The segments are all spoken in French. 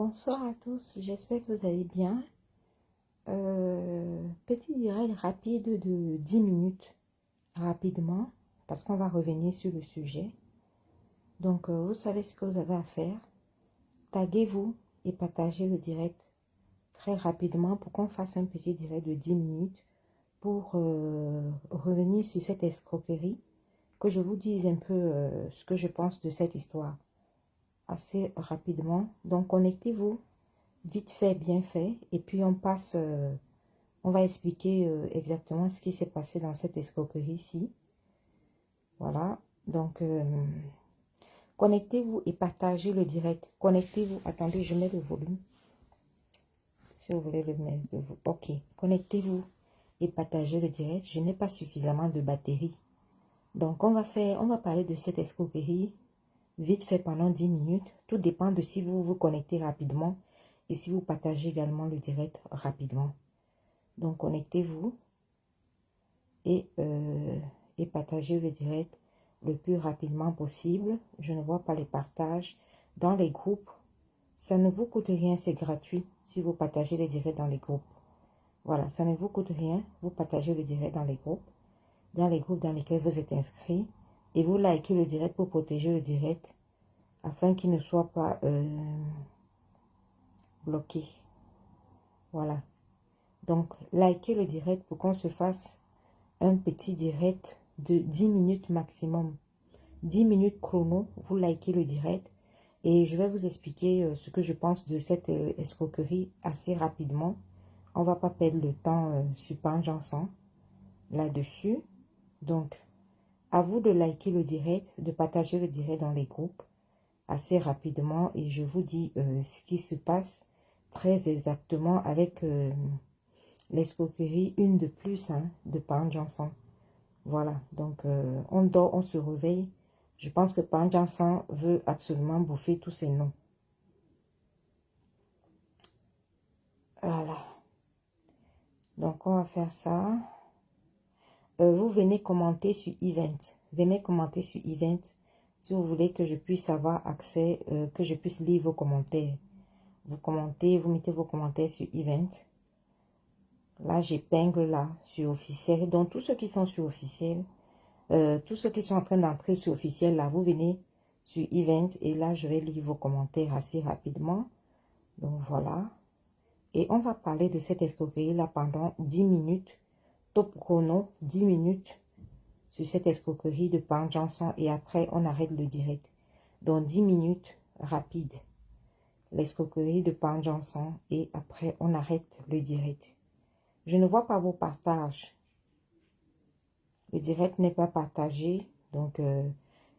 Bonsoir à tous, j'espère que vous allez bien. Petit direct rapide de 10 minutes, rapidement, parce qu'on va revenir sur le sujet. Donc, vous savez ce que vous avez à faire. Taguez-vous et partagez le direct très rapidement pour qu'on fasse un petit direct de 10 minutes pour revenir sur cette escroquerie, que je vous dise un peu ce que je pense de cette histoire assez rapidement. Donc, connectez-vous. Vite fait, bien fait. Et puis on passe, on va expliquer exactement ce qui s'est passé dans cette escroquerie-ci. Voilà. Donc, connectez-vous et partagez le direct. Connectez-vous. Attendez, je mets le volume. Si vous voulez le mettre de vous. Ok. Connectez-vous et partagez le direct. Je n'ai pas suffisamment de batterie. Donc, on va parler de cette escroquerie vite fait pendant 10 minutes. Tout dépend de si vous vous connectez rapidement. Et si vous partagez également le direct rapidement. Donc, connectez-vous et partagez le direct le plus rapidement possible. Je ne vois pas les partages dans les groupes. Ça ne vous coûte rien, c'est gratuit si vous partagez les directs dans les groupes. Voilà, ça ne vous coûte rien. Vous partagez le direct dans les groupes dans lesquels vous êtes inscrits. Et vous likez le direct pour protéger le direct afin qu'il ne soit pas bloqué. Voilà. Donc, likez le direct pour qu'on se fasse un petit direct de 10 minutes maximum. 10 minutes chrono, vous likez le direct. Et je vais vous expliquer ce que je pense de cette escroquerie assez rapidement. On ne va pas perdre le temps sur Panjanson là-dessus. Donc, à vous de liker le direct, de partager le direct dans les groupes assez rapidement. Et je vous dis ce qui se passe très exactement avec l'escroquerie, une de plus de Panjanson. Voilà, donc on dort, on se réveille. Je pense que Panjanson veut absolument bouffer tous ces noms. Voilà. Donc on va faire ça. Vous venez commenter sur Event. Venez commenter sur Event si vous voulez que je puisse avoir accès, que je puisse lire vos commentaires. Vous commentez, vous mettez vos commentaires sur Event. Là, j'épingle là sur officiel. Donc tous ceux qui sont sur officiel, tous ceux qui sont en train d'entrer sur officiel, là, vous venez sur Event et là, je vais lire vos commentaires assez rapidement. Donc, voilà. Et on va parler de cette escroquerie là pendant 10 minutes. Top chrono, 10 minutes sur cette escroquerie de Panjanson et après, on arrête le direct. Donc, 10 minutes rapide. L'escroquerie de Panjanson et après, on arrête le direct. Je ne vois pas vos partages. Le direct n'est pas partagé. Donc,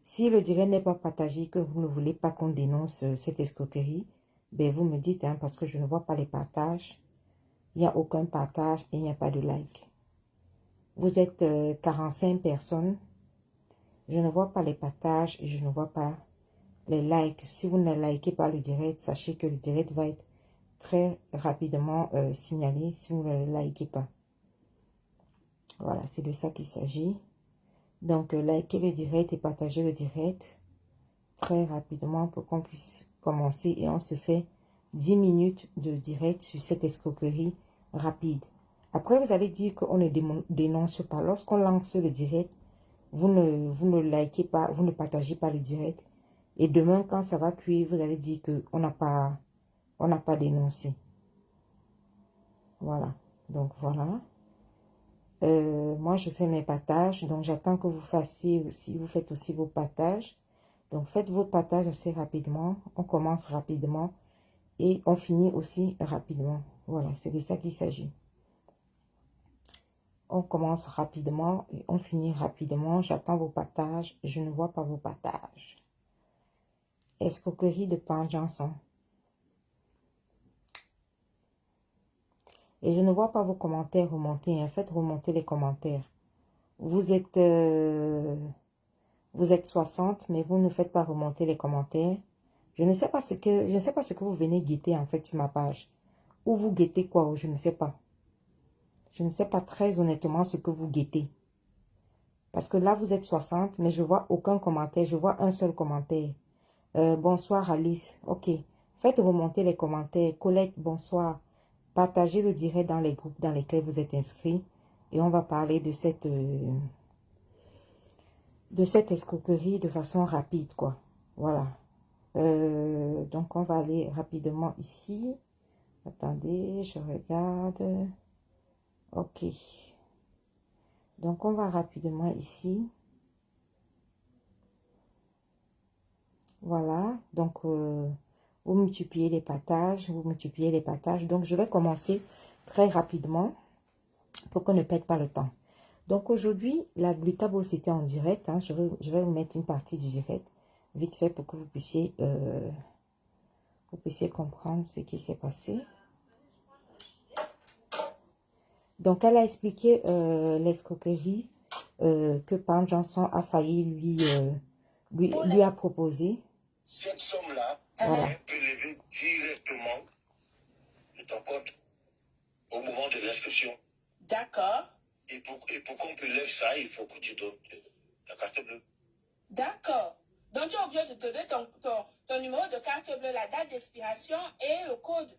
si le direct n'est pas partagé, que vous ne voulez pas qu'on dénonce cette escroquerie, ben vous me dites, parce que je ne vois pas les partages. Il n'y a aucun partage et il n'y a pas de like. Vous êtes 45 personnes. Je ne vois pas les partages et je ne vois pas les likes. Si vous ne likez pas le direct, sachez que le direct va être très rapidement signalé si vous ne le likez pas. Voilà, c'est de ça qu'il s'agit. Donc, likez le direct et partagez le direct très rapidement pour qu'on puisse commencer. Et on se fait 10 minutes de direct sur cette escroquerie rapide. Après, vous allez dire qu'on ne dénonce pas. Lorsqu'on lance le direct, vous ne likez pas, vous ne partagez pas le direct. Et demain, quand ça va cuire, vous allez dire qu'on n'a pas dénoncé. Voilà. Donc, voilà. Moi, je fais mes partages. Donc, j'attends que vous fassiez aussi, vous faites aussi vos partages. Donc, faites vos partages assez rapidement. On commence rapidement et on finit aussi rapidement. Voilà, c'est de ça qu'il s'agit. On commence rapidement et on finit rapidement. J'attends vos partages. Je ne vois pas vos partages. Escroquerie de Panjanson. Et je ne vois pas vos commentaires remonter. Faites remonter les commentaires. Vous êtes 60, mais vous ne faites pas remonter les commentaires. Je ne sais pas ce que vous venez guetter en fait sur ma page. Ou vous guettez quoi, je ne sais pas. Je ne sais pas très honnêtement ce que vous guettez. Parce que là, vous êtes 60, mais je vois aucun commentaire. Je vois un seul commentaire. Bonsoir Alice. Ok. Faites remonter les commentaires. Colette, bonsoir. Partagez le direct dans les groupes dans lesquels vous êtes inscrits. Et on va parler de cette escroquerie de façon rapide, quoi. Voilà. Donc, on va aller rapidement ici. Attendez, je regarde. Ok. Donc, on va rapidement ici. Voilà. Donc, vous multipliez les partages. Vous multipliez les partages. Donc, je vais commencer très rapidement pour qu'on ne perde pas le temps. Donc, aujourd'hui, la Glutabos c'était en direct. Hein. Je vais vous mettre une partie du direct vite fait pour que vous puissiez comprendre ce qui s'est passé. Donc, elle a expliqué l'escroquerie que Pam Johnson a failli lui a proposé. Cette somme-là, voilà. On peut lever directement de ton compte au moment de l'inscription. D'accord. Et pour qu'on te lève ça, il faut que tu donnes ta carte bleue. D'accord. Donc, tu es obligé de te donner ton numéro de carte bleue, la date d'expiration et le code.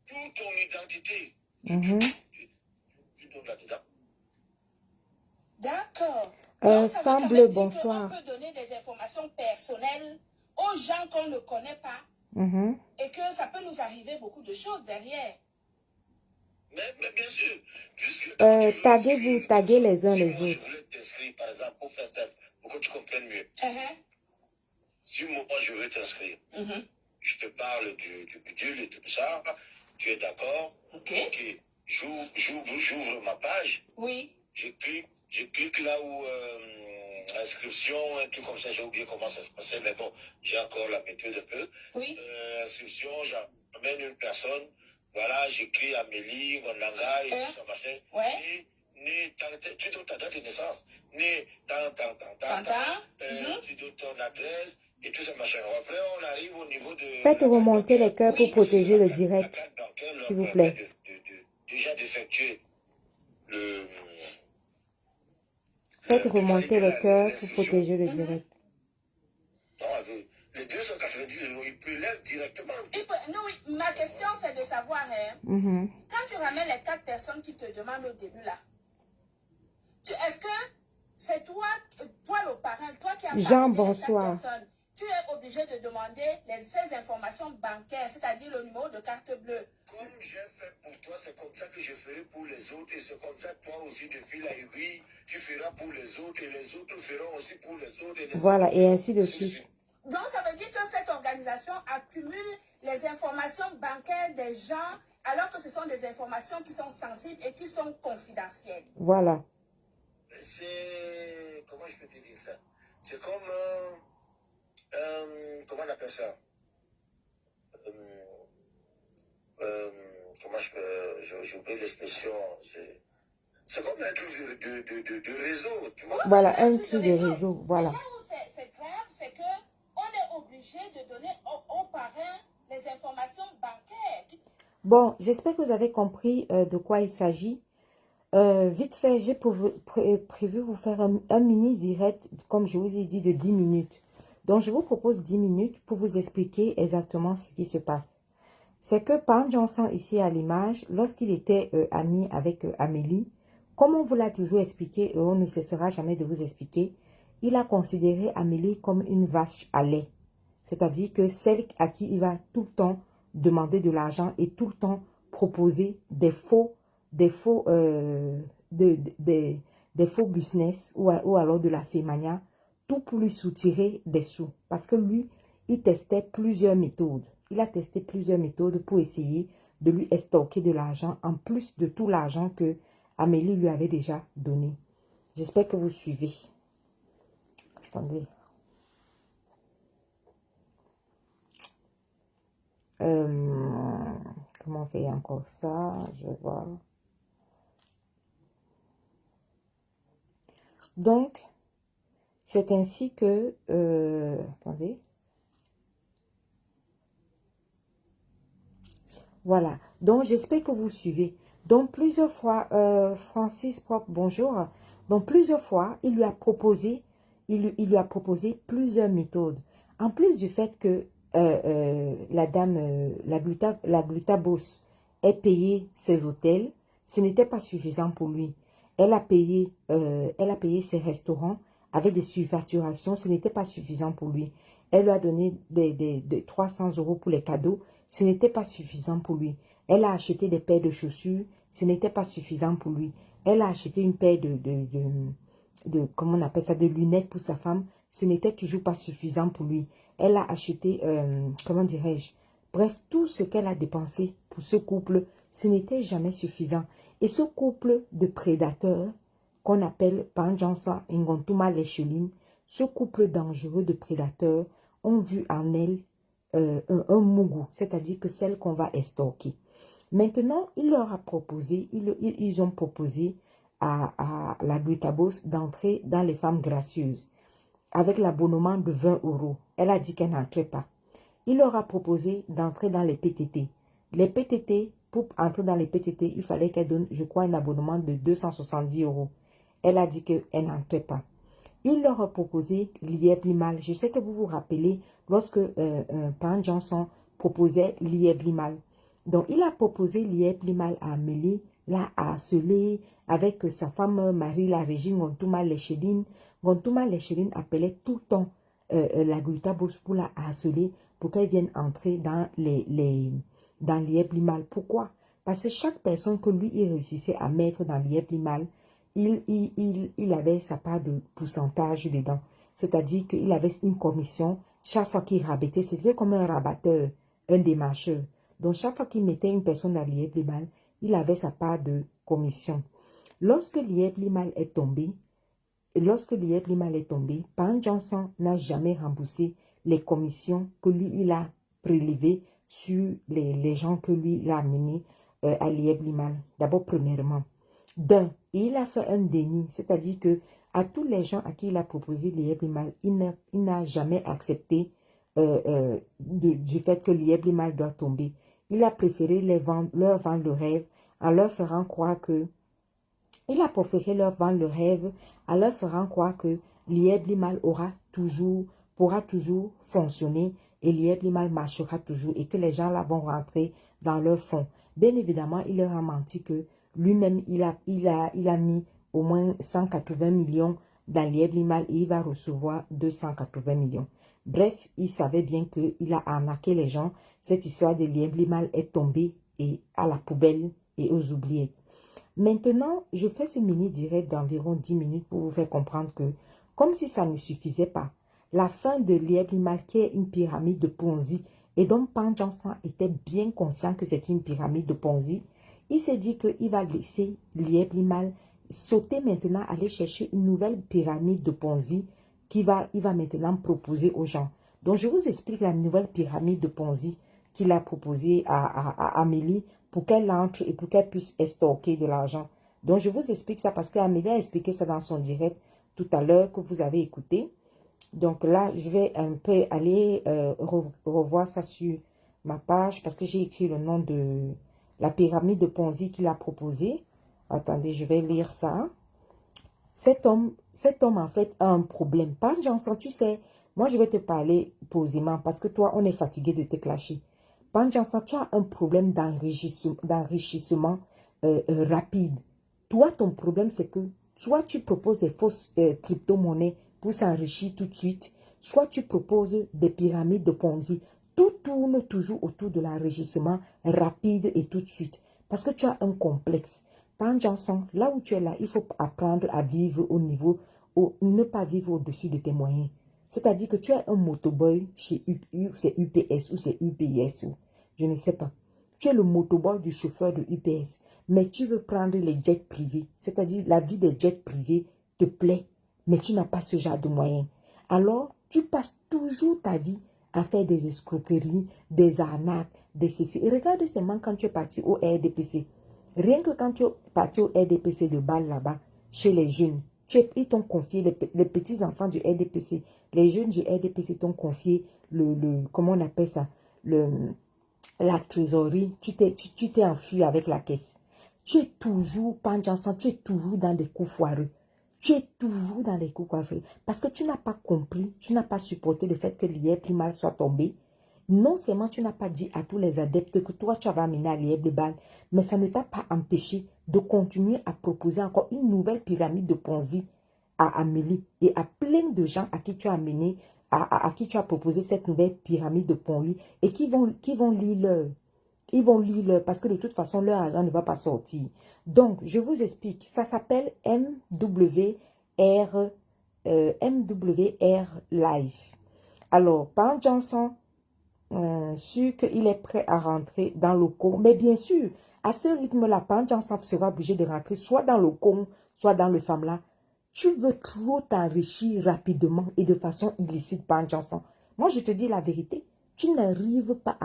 Toute ton identité. Tu donnes là-dedans. D'accord. Donc, ça veut quand même dire bonsoir. qu'on peut donner des informations personnelles aux gens qu'on ne connaît pas et que ça peut nous arriver beaucoup de choses derrière. Mais bien sûr, puisque taguez les uns les moi, je autres. voulais t'inscrire, par exemple, pour faire simple, pour que tu comprennes mieux. Si moi, je veux t'inscrire, je te parle du bidule et tout ça, tu es d'accord? Ok. J'ouvre ma page. Oui. Je clique là où inscription, un truc comme ça, j'ai oublié comment ça se passait, mais bon, j'ai encore la méthode un peu. Oui. Inscription, j'amène une personne, voilà, j'écris Amélie, Gondanga et tout ça, machin. Ouais. Tu donnes ta date de naissance, tu donnes ton adresse et tout ça, machin. Après, on arrive au niveau de... Faites remonter les cœurs pour protéger le direct, s'il vous plaît. Déjà d'effectuer le... Faites remonter les cœurs pour protéger le direct. Non, les 290 euros, ils prélèvent directement. Non, oui, ma question c'est de savoir, quand tu ramènes les 4 personnes qui te demandent au début là, est-ce que c'est toi le parrain, toi qui as Jean, parrainé bonsoir. les 4 personnes, tu es obligé de demander ces informations bancaires, c'est-à-dire le numéro de carte bleue. Comme j'ai fait pour toi, c'est comme ça que je ferai pour les autres. Et c'est comme ça que toi aussi, de fil à aiguille, tu feras pour les autres. Et les autres feront aussi pour les autres. Voilà, et ainsi de suite. Donc, ça veut dire que cette organisation accumule les informations bancaires des gens, alors que ce sont des informations qui sont sensibles et qui sont confidentielles. Voilà. C'est... Comment je peux te dire ça? C'est comme... comment on appelle ça? Comment j'ai oublié l'expression. C'est comme un truc de réseau, tu vois. Voilà, un truc de réseau, voilà. Et là où c'est grave, c'est qu'on est obligé de donner aux parrains les informations bancaires. Bon, j'espère que vous avez compris de quoi il s'agit. Vite fait, j'ai prévu vous faire un mini direct, comme je vous ai dit, de 10 minutes. Donc, je vous propose 10 minutes pour vous expliquer exactement ce qui se passe. C'est que Pam Johnson, ici à l'image, lorsqu'il était ami avec Amélie, comme on vous l'a toujours expliqué et on ne cessera jamais de vous expliquer, il a considéré Amélie comme une vache à lait. C'est-à-dire que celle à qui il va tout le temps demander de l'argent et tout le temps proposer des faux business ou alors de la fémania, tout pour lui soutirer des sous. Parce que lui, il testait plusieurs méthodes. Il a testé plusieurs méthodes pour essayer de lui estorquer de l'argent en plus de tout l'argent que Amélie lui avait déjà donné. J'espère que vous suivez. Attendez. Comment on fait encore ça? Je vois. Donc, c'est ainsi que... attendez. Voilà. Donc, j'espère que vous suivez. Donc, plusieurs fois, Francis Pop, bonjour. Donc, plusieurs fois, il lui a proposé plusieurs méthodes. En plus du fait que la dame, la Glutabos, ait payé ses hôtels, ce n'était pas suffisant pour lui. Elle a payé ses restaurants avec des surfacturations, ce n'était pas suffisant pour lui. Elle lui a donné des 300 € pour les cadeaux, ce n'était pas suffisant pour lui. Elle a acheté des paires de chaussures, ce n'était pas suffisant pour lui. Elle a acheté une paire comment on appelle ça, de lunettes pour sa femme, ce n'était toujours pas suffisant pour lui. Elle a acheté, comment dirais-je, bref, tout ce qu'elle a dépensé pour ce couple, ce n'était jamais suffisant. Et ce couple de prédateurs, qu'on appelle Panjansa Ngontuma Lecheline, ce couple dangereux de prédateurs, ont vu en elle un mougou, c'est-à-dire que celle qu'on va estorquer. Maintenant, il leur a proposé, ils ont proposé à la Glutabos d'entrer dans les femmes gracieuses avec l'abonnement de 20 €. Elle a dit qu'elle n'entrait pas. Il leur a proposé d'entrer dans les PTT. Les PTT, pour entrer dans les PTT, il fallait qu'elle donne, je crois, un abonnement de 270 €. Elle a dit qu'elle n'entrait pas. Il leur a proposé l'Ieblimal. Je sais que vous vous rappelez lorsque Pan Johnson proposait l'Ieblimal. Donc, il a proposé l'Ieblimal à Amélie, l'a harcelé avec sa femme Marie, la régime Ngontuma Lecheline. Ngontuma Lecheline appelait tout le temps la Glutabos pour la harceler, pour qu'elle vienne entrer dans l'Ieblimal. Pourquoi? Parce que chaque personne que lui, il réussissait à mettre dans l'Ieblimal, il avait sa part de pourcentage dedans. C'est-à-dire qu'il avait une commission. Chaque fois qu'il rabattait, c'était comme un rabatteur, un démarcheur. Donc, chaque fois qu'il mettait une personne dans l'Ieblimal, il avait sa part de commission. Lorsque l'Ieblimal est tombé, Pan Johnson n'a jamais remboursé les commissions que lui, il a prélevées sur les gens que lui, il a amenés à l'Ieblimal. D'abord, premièrement. Il a fait un déni, c'est-à-dire que à tous les gens à qui il a proposé l'Ieblimal, il n'a jamais accepté du fait que l'Ieblimal doit tomber. Il a préféré leur vendre le rêve en leur faisant croire que l'Ieblimal pourra toujours fonctionner et l'Ieblimal marchera toujours et que les gens là vont rentrer dans leur fonds. Bien évidemment, il leur a menti que lui-même, il a mis au moins 180 millions dans l'Ieblimal et il va recevoir 280 millions. Bref, il savait bien qu'il a arnaqué les gens. Cette histoire de l'Ieblimal est tombée et à la poubelle et aux oubliettes. Maintenant, je fais ce mini-direct d'environ 10 minutes pour vous faire comprendre que, comme si ça ne suffisait pas, la fin de l'Ieblimal, qui est une pyramide de Ponzi, et dont Pan Johnson était bien conscient que c'est une pyramide de Ponzi, il s'est dit qu'il va laisser l'Ieblimal sauter maintenant, aller chercher une nouvelle pyramide de Ponzi il va maintenant proposer aux gens. Donc, je vous explique la nouvelle pyramide de Ponzi qu'il a proposée à Amélie pour qu'elle entre et pour qu'elle puisse estorquer de l'argent. Donc, je vous explique ça parce qu'Amélie a expliqué ça dans son direct tout à l'heure que vous avez écouté. Donc là, je vais un peu aller revoir ça sur ma page parce que j'ai écrit le nom de la pyramide de Ponzi qu'il a proposé. Attendez, je vais lire ça. Cet homme en fait a un problème. Pan Johnson, tu sais, moi je vais te parler posément parce que toi, on est fatigué de te clasher. Pan Johnson, tu as un problème d'enrichissement rapide. Toi, ton problème, c'est que soit tu proposes des fausses crypto-monnaies pour s'enrichir tout de suite, soit tu proposes des pyramides de Ponzi. Tout tourne toujours autour de l'enrichissement rapide et tout de suite. Parce que tu as un complexe. Pan Johnson, là où tu es là, il faut apprendre à vivre ne pas vivre au-dessus de tes moyens. C'est-à-dire que tu es un motoboy chez c'est UPS ou c'est UPS, ou je ne sais pas. Tu es le motoboy du chauffeur de UPS, mais tu veux prendre les jets privés. C'est-à-dire la vie des jets privés te plaît, mais tu n'as pas ce genre de moyens. Alors, tu passes toujours ta vie à faire des escroqueries, des arnaques, des ceci. Et regarde seulement quand tu es parti au RDPC. Rien que quand tu es parti au RDPC de Bâle là-bas, chez les jeunes, ils t'ont confié, les petits-enfants du RDPC, les jeunes du RDPC t'ont confié comment on appelle ça, la trésorerie, tu t'es enfui avec la caisse. Tu es toujours, Pan Johnson, tu es toujours dans des coups foireux. Tu es toujours dans des coups foireux. Parce que tu n'as pas compris, tu n'as pas supporté le fait que l'Ieblimal soit tombé. Non seulement tu n'as pas dit à tous les adeptes que toi, tu avais amené à Lièvre-les-Balles, mais ça ne t'a pas empêché de continuer à proposer encore une nouvelle pyramide de Ponzi à Amélie et à plein de gens à qui tu as amené, à qui tu as proposé cette nouvelle pyramide de Ponzi et qui vont lire leur. Ils vont lire parce que de toute façon, leur argent ne va pas sortir. Donc, je vous explique. Ça s'appelle MWR Live. Alors, Pan Johnson, sûr qu'il est prêt à rentrer dans le con. Mais bien sûr, à ce rythme-là, Pan Johnson sera obligé de rentrer soit dans le con, soit dans le FAMLA. Tu veux trop t'enrichir rapidement et de façon illicite, Pan Johnson. Moi, je te dis la vérité. Tu n'arrives pas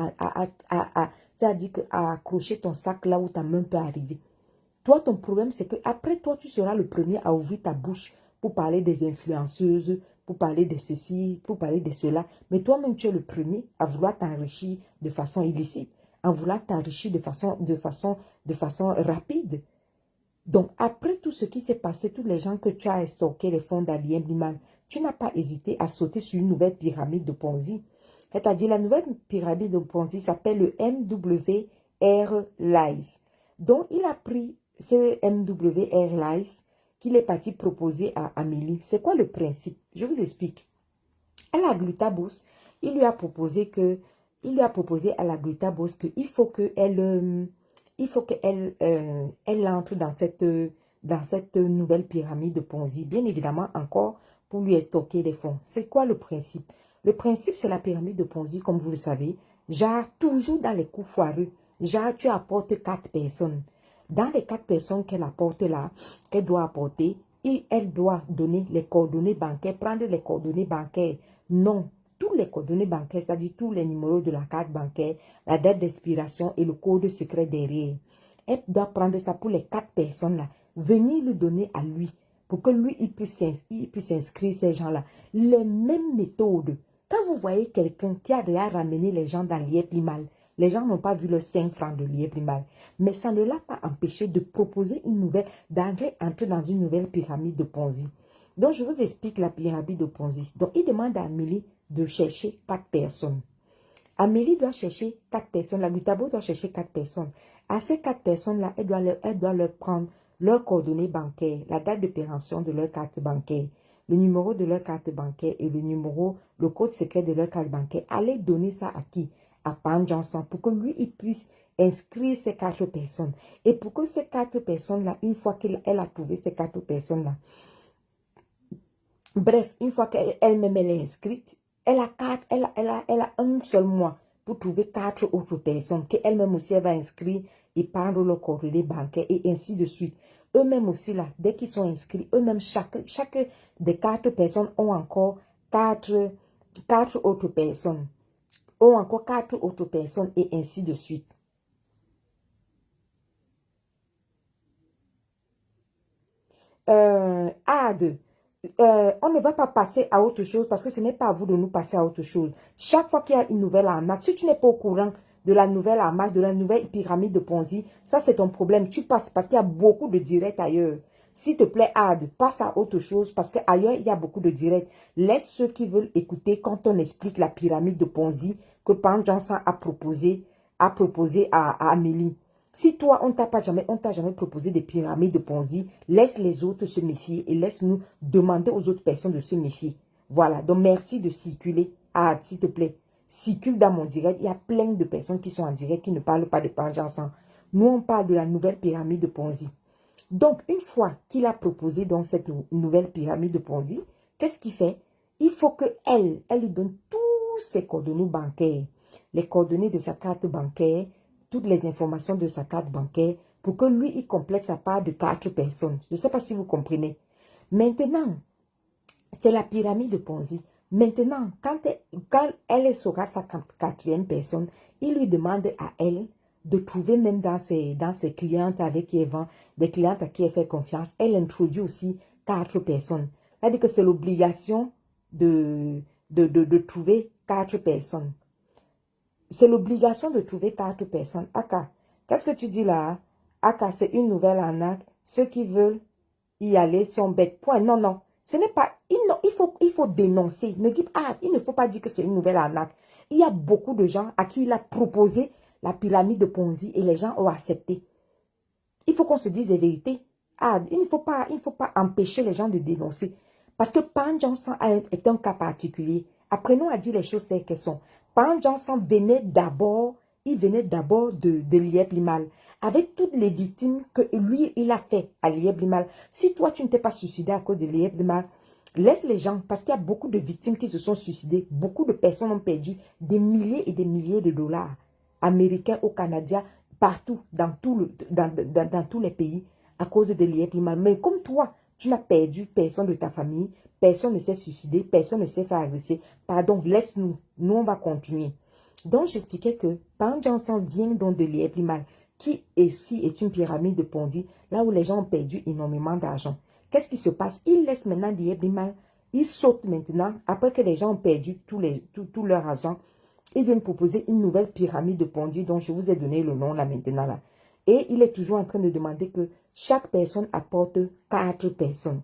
c'est-à-dire à accrocher ton sac là où ta main peut arriver. Toi, ton problème, c'est que après toi, tu seras le premier à ouvrir ta bouche pour parler des influenceuses, pour parler de ceci, pour parler de cela. Mais toi-même, tu es le premier à vouloir t'enrichir de façon illicite, à vouloir t'enrichir de façon rapide. Donc, après tout ce qui s'est passé, tous les gens que tu as estorqués, les fonds d'Alien Bliman, tu n'as pas hésité à sauter sur une nouvelle pyramide de Ponzi. C'est-à-dire, la nouvelle pyramide de Ponzi s'appelle le MWR Live. Donc, il a pris ce MWR Live qu'il est parti proposer à Amélie. C'est quoi le principe? Je vous explique. À la Glutabos, il lui a proposé à la Glutabos qu'il faut qu'elle entre dans cette nouvelle pyramide de Ponzi. Bien évidemment, encore pour lui stocker les fonds. C'est quoi le principe? Le principe, c'est la pyramide de Ponzi, comme vous le savez. Genre, toujours dans les coups foireux. Genre, tu apportes 4 personnes. Dans les 4 personnes qu'elle apporte là, qu'elle doit apporter, et elle doit donner les coordonnées bancaires, prendre les coordonnées bancaires. Non, tous les coordonnées bancaires, c'est-à-dire tous les numéros de la carte bancaire, la date d'expiration et le code secret derrière. Elle doit prendre ça pour les 4 personnes là, venir le donner à lui, pour que lui, il puisse inscrire ces gens-là. Les mêmes méthodes. Quand vous voyez quelqu'un qui a déjà ramené les gens dans l'IEPIMAL, les gens n'ont pas vu le 5 francs de l'IEPIMAL, mais ça ne l'a pas empêché de proposer une nouvelle, d'entrer dans une nouvelle pyramide de Ponzi. Donc, je vous explique la pyramide de Ponzi. Donc, il demande à Amélie de chercher 4 personnes. Amélie doit chercher 4 personnes. La Gutabo doit chercher 4 personnes. À ces 4 personnes-là, elle doit leur prendre leurs coordonnées bancaires, la date de péremption de leur carte bancaire, le numéro de leur carte bancaire et le code secret de leur carte bancaire. Allez donner ça à qui? À Pan Johnson pour que lui, il puisse inscrire ces 4 personnes. Et pour que ces 4 personnes-là, une fois qu'elle a trouvé ces 4 personnes-là, bref, une fois qu'elle-même elle est inscrite, elle a un seul mois pour trouver 4 autres personnes qu'elle-même aussi elle va inscrire et prendre leur coordonnées bancaires et ainsi de suite. Eux-mêmes aussi là, dès qu'ils sont inscrits, eux-mêmes, chaque des 4 personnes ont encore 4 autres personnes. Ont encore 4 autres personnes et ainsi de suite. On ne va pas passer à autre chose parce que ce n'est pas à vous de nous passer à autre chose. Chaque fois qu'il y a une nouvelle arnaque, si tu n'es pas au courant de la nouvelle arnaque, de la nouvelle pyramide de Ponzi, ça c'est ton problème. Tu passes parce qu'il y a beaucoup de directs ailleurs. S'il te plaît, passe à autre chose parce qu'ailleurs, il y a beaucoup de directs. Laisse ceux qui veulent écouter quand on explique la pyramide de Ponzi que Pan Johnson a proposé à Amélie. Si toi, on t'a jamais proposé des pyramides de Ponzi, laisse les autres se méfier et laisse-nous demander aux autres personnes de se méfier. Voilà, donc merci de circuler. S'il te plaît, circule dans mon direct. Il y a plein de personnes qui sont en direct qui ne parlent pas de Pan Johnson. Nous, on parle de la nouvelle pyramide de Ponzi. Donc, une fois qu'il a proposé dans cette nouvelle pyramide de Ponzi, qu'est-ce qu'il fait? Il faut qu'elle lui donne tous ses coordonnées bancaires, les coordonnées de sa carte bancaire, toutes les informations de sa carte bancaire pour que lui, il complète sa part de 4 personnes. Je ne sais pas si vous comprenez. Maintenant, c'est la pyramide de Ponzi. Maintenant, quand elle sera sa 4e personne, il lui demande à elle de trouver même dans ses clientes avec qui elle vend, des clientes à qui elle fait confiance, elle introduit aussi 4 personnes. C'est-à-dire que c'est l'obligation de trouver 4 personnes. C'est l'obligation de trouver 4 personnes. Aka, qu'est-ce que tu dis là? Aka, c'est une nouvelle arnaque. Ceux qui veulent y aller sont bêtes. Point. Non, non. Ce n'est pas... Il faut dénoncer. Ne dis, il ne faut pas dire que c'est une nouvelle arnaque. Il y a beaucoup de gens à qui il a proposé la pyramide de Ponzi et les gens ont accepté. Il faut qu'on se dise les vérités. Ah, il ne faut pas empêcher les gens de dénoncer. Parce que Pan Johnson est un cas particulier. Apprenons à dire les choses telles qu'elles sont. Pan Johnson venait d'abord de Lieb Limal. Avec toutes les victimes que lui, il a fait à Lieb Limal. Si toi, tu ne t'es pas suicidé à cause de Lieb Limal, laisse les gens, parce qu'il y a beaucoup de victimes qui se sont suicidées. Beaucoup de personnes ont perdu des milliers et des milliers de dollars américains ou canadiens, partout, dans tous les pays, à cause de Lieb Limal. Mais comme toi, tu n'as perdu personne de ta famille, personne ne s'est suicidé, personne ne s'est fait agresser. Pardon, laisse-nous. Nous, on va continuer. Donc, j'expliquais que Pan Johnson vient donc de Lieb Limal, qui aussi est une pyramide de Ponzi, là où les gens ont perdu énormément d'argent. Qu'est-ce qui se passe? Ils laissent maintenant Lieb Limal. Ils sautent maintenant, après que les gens ont perdu tout leur argent. Ils viennent proposer une nouvelle pyramide de Ponzi dont je vous ai donné le nom là maintenant. Là. Et il est toujours en train de demander que chaque personne apporte 4 personnes.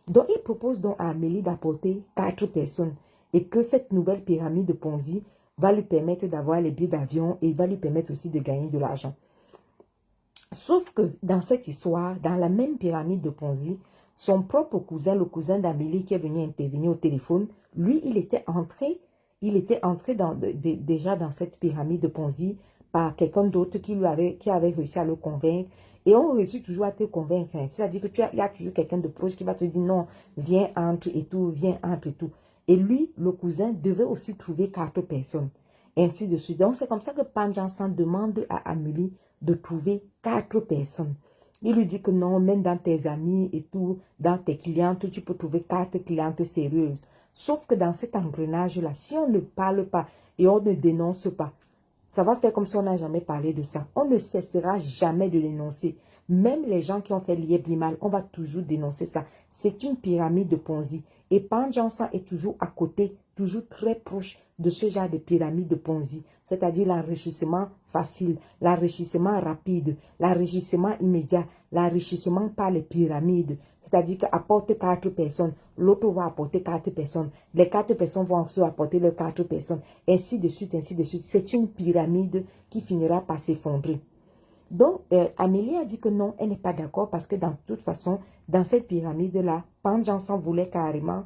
Donc, il propose donc à Amélie d'apporter 4 personnes. Et que cette nouvelle pyramide de Ponzi va lui permettre d'avoir les billets d'avion et va lui permettre aussi de gagner de l'argent. Sauf que dans cette histoire, dans la même pyramide de Ponzi, son propre cousin, le cousin d'Amélie qui est venu intervenir au téléphone, lui, il était entré déjà dans cette pyramide de Ponzi par quelqu'un d'autre qui avait réussi à le convaincre. Et on réussit toujours à te convaincre. Hein. C'est-à-dire que il y a toujours quelqu'un de proche qui va te dire non, viens, entre et tout, viens, entre et tout. Et lui, le cousin, devait aussi trouver 4 personnes. Ainsi de suite. Donc, c'est comme ça que Pan Johnson demande à Amélie de trouver 4 personnes. Il lui dit que non, même dans tes amis et tout, dans tes clientes, tu peux trouver 4 clientes sérieuses. Sauf que dans cet engrenage-là, si on ne parle pas et on ne dénonce pas, ça va faire comme si on n'a jamais parlé de ça. On ne cessera jamais de dénoncer. Même les gens qui ont fait Lieb Limal, on va toujours dénoncer ça. C'est une pyramide de Ponzi. Et Pan Johnson est toujours à côté, toujours très proche de ce genre de pyramide de Ponzi. C'est-à-dire l'enrichissement facile, l'enrichissement rapide, l'enrichissement immédiat, l'enrichissement par les pyramides. C'est-à-dire qu'apporte 4 personnes, l'autre va apporter 4 personnes, les 4 personnes vont aussi apporter les 4 personnes, ainsi de suite, ainsi de suite. C'est une pyramide qui finira par s'effondrer. Donc, Amélie a dit que non, elle n'est pas d'accord parce que dans toute façon, dans cette pyramide-là, Pan Johnson voulait carrément...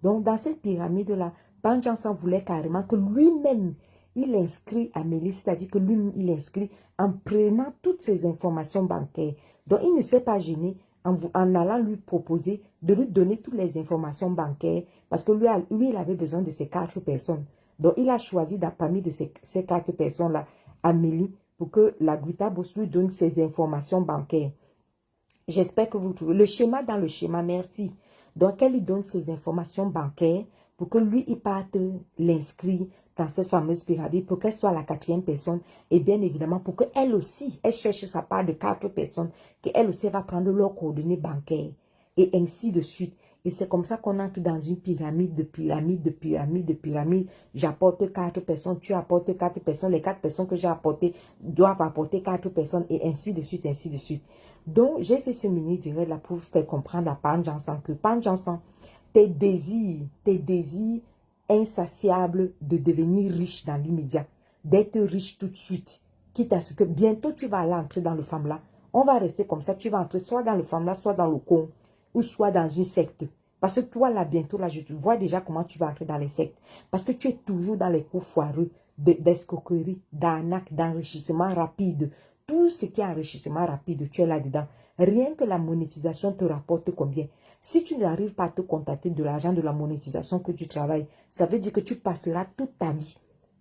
Donc, dans cette pyramide-là, Pan Johnson voulait carrément que lui-même, il inscrit Amélie, c'est-à-dire que lui-même, il inscrit en prenant toutes ces informations bancaires. Donc, il ne s'est pas gêné en allant lui proposer de lui donner toutes les informations bancaires parce que lui il avait besoin de ces 4 personnes. Donc, il a choisi parmi de ces 4 personnes-là, Amélie, pour que la Guitabos lui donne ses informations bancaires. J'espère que vous trouvez le schéma dans le schéma, merci. Donc, elle lui donne ses informations bancaires pour que lui, il parte l'inscrire dans cette fameuse pyramide pour qu'elle soit la 4e personne. Et bien évidemment, pour qu'elle aussi, elle cherche sa part de 4 personnes, qu'elle aussi va prendre leurs coordonnées bancaires. Et ainsi de suite. Et c'est comme ça qu'on entre dans une pyramide de pyramide, de pyramide, de pyramide. J'apporte 4 personnes, tu apportes 4 personnes. Les 4 personnes que j'ai apportées doivent apporter 4 personnes. Et ainsi de suite, ainsi de suite. Donc, j'ai fait ce mini direct là pour faire comprendre à Pan Johnson que Pan Johnson, tes désirs insatiables de devenir riche dans l'immédiat, d'être riche tout de suite, quitte à ce que bientôt tu vas aller entrer dans le FAMLA. On va rester comme ça, tu vas entrer soit dans le FAMLA, soit dans le con, ou soit dans une secte. Parce que toi là, bientôt là, je te vois déjà comment tu vas entrer dans les sectes. Parce que tu es toujours dans les coups foireux d'escroquerie, d'arnaque, d'enrichissement rapide. Tout ce qui est enrichissement rapide, tu es là-dedans. Rien que la monétisation te rapporte combien? Si tu n'arrives pas à te contacter de l'argent de la monétisation que tu travailles, ça veut dire que tu passeras toute ta vie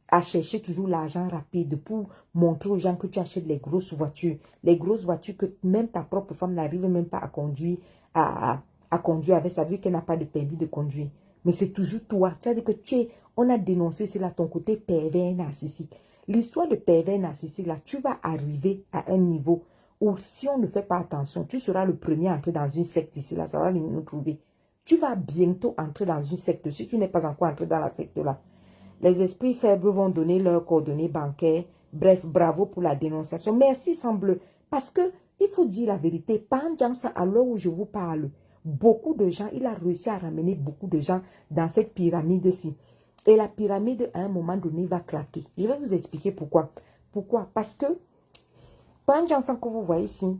à chercher toujours l'argent rapide pour montrer aux gens que tu achètes les grosses voitures. Les grosses voitures que même ta propre femme n'arrive même pas à conduire, à conduire avec sa vie qu'elle n'a pas de permis de conduire. Mais c'est toujours toi. C'est-à-dire que on a dénoncé cela ton côté pervers narcissique. L'histoire de pervers narcissique, là, tu vas arriver à un niveau où si on ne fait pas attention, tu seras le premier à entrer dans une secte ici, là, ça va venir nous trouver. Tu vas bientôt entrer dans une secte si tu n'es pas encore entré dans la secte là. Les esprits faibles vont donner leurs coordonnées bancaires. Bref, bravo pour la dénonciation. Merci, Semble. Parce que il faut dire la vérité. Pan Johnson, à l'heure où je vous parle, beaucoup de gens, il a réussi à ramener beaucoup de gens dans cette pyramide-ci. Et la pyramide, à un moment donné, va craquer. Je vais vous expliquer pourquoi. Pourquoi? Parce que, Pan Jansan que vous voyez ici,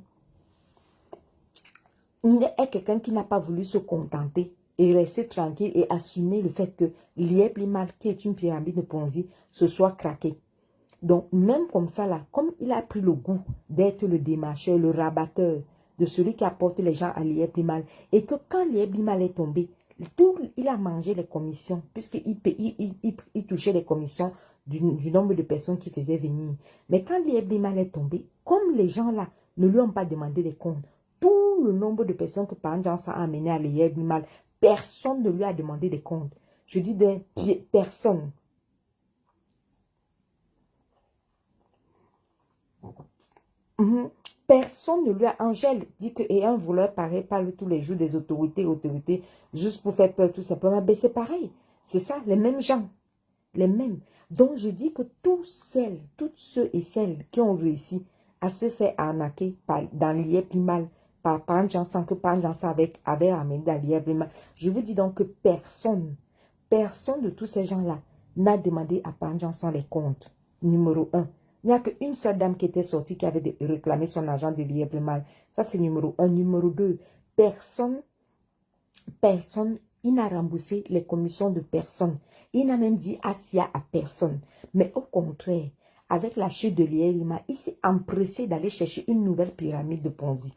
il est quelqu'un qui n'a pas voulu se contenter et rester tranquille et assumer le fait que l'Ieblimal, qui est une pyramide de Ponzi, se soit craqué. Donc, même comme ça, là, comme il a pris le goût d'être le démarcheur, le rabatteur de celui qui apporte les gens à l'Ieblimal, et que quand l'Ieblimal est tombé, il a mangé les commissions, puisqu'il touchait les commissions du nombre de personnes qui faisaient venir. Mais quand l'Ieblimal est tombé, comme les gens là ne lui ont pas demandé des comptes, tout le nombre de personnes que Panjansa a amené à l'Ieblimal, personne ne lui a demandé des comptes. Je dis des personnes. Personne ne lui a... Angèle dit que et un voleur pareil parle tous les jours des autorités, juste pour faire peur tout simplement. Mais c'est pareil. C'est ça, les mêmes gens. Les mêmes. Donc je dis que tous ceux et celles qui ont réussi à se faire arnaquer dans l'Ieblimal, par Panjansa, que Panjansa avait amené dans l'Ieblimal. Je vous dis donc que personne de tous ces gens-là n'a demandé à Panjansa les comptes. Numéro 1. Il n'y a qu'une seule dame qui était sortie qui avait réclamé son argent de l'Ieblimal. Ça, c'est numéro 1. Numéro 2, personne, il n'a remboursé les commissions de personne. Il n'a même dit Asia à personne. Mais au contraire, avec la chute de l'Ieblimal, il s'est empressé d'aller chercher une nouvelle pyramide de Ponzi.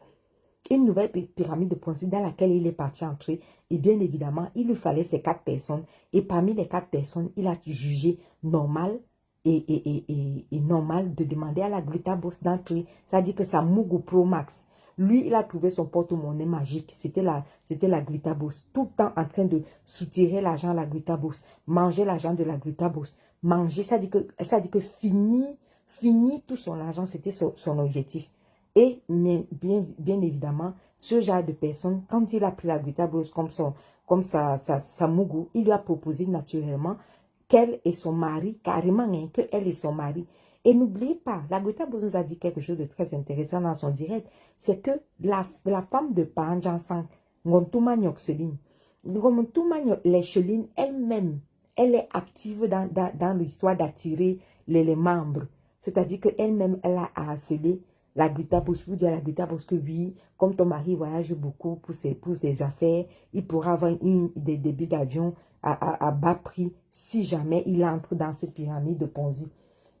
Une nouvelle pyramide de Ponzi dans laquelle il est parti entrer. Et bien évidemment, il lui fallait ces 4 personnes. Et parmi les 4 personnes, il a jugé normal et normal de demander à la Glutabos d'entrer. C'est-à-dire que sa Mugu Pro Max, lui, il a trouvé son porte-monnaie magique. C'était la Glutabos. Tout le temps en train de soutirer l'argent à la Glutabos. Manger l'argent de la Glutabos. Manger, ça dit que fini tout son argent, c'était son objectif. Et bien évidemment, ce genre de personne, quand il a pris la Glutabos comme sa Mugu, il lui a proposé naturellement qu'elle et son mari, carrément, hein, qu'elle et son mari. Et n'oubliez pas, la Glutabos nous a dit quelque chose de très intéressant dans son direct, c'est que la femme de Panjansan, Ngontuma Nyokseline, Lecheline elle-même, elle est active dans l'histoire d'attirer les membres. C'est-à-dire qu'elle-même, elle a harcelé la Glutabos pour dire à la Glutabos que oui, comme ton mari voyage beaucoup pour ses affaires, il pourra avoir des billets d'avion à bas prix si jamais il entre dans cette pyramide de Ponzi.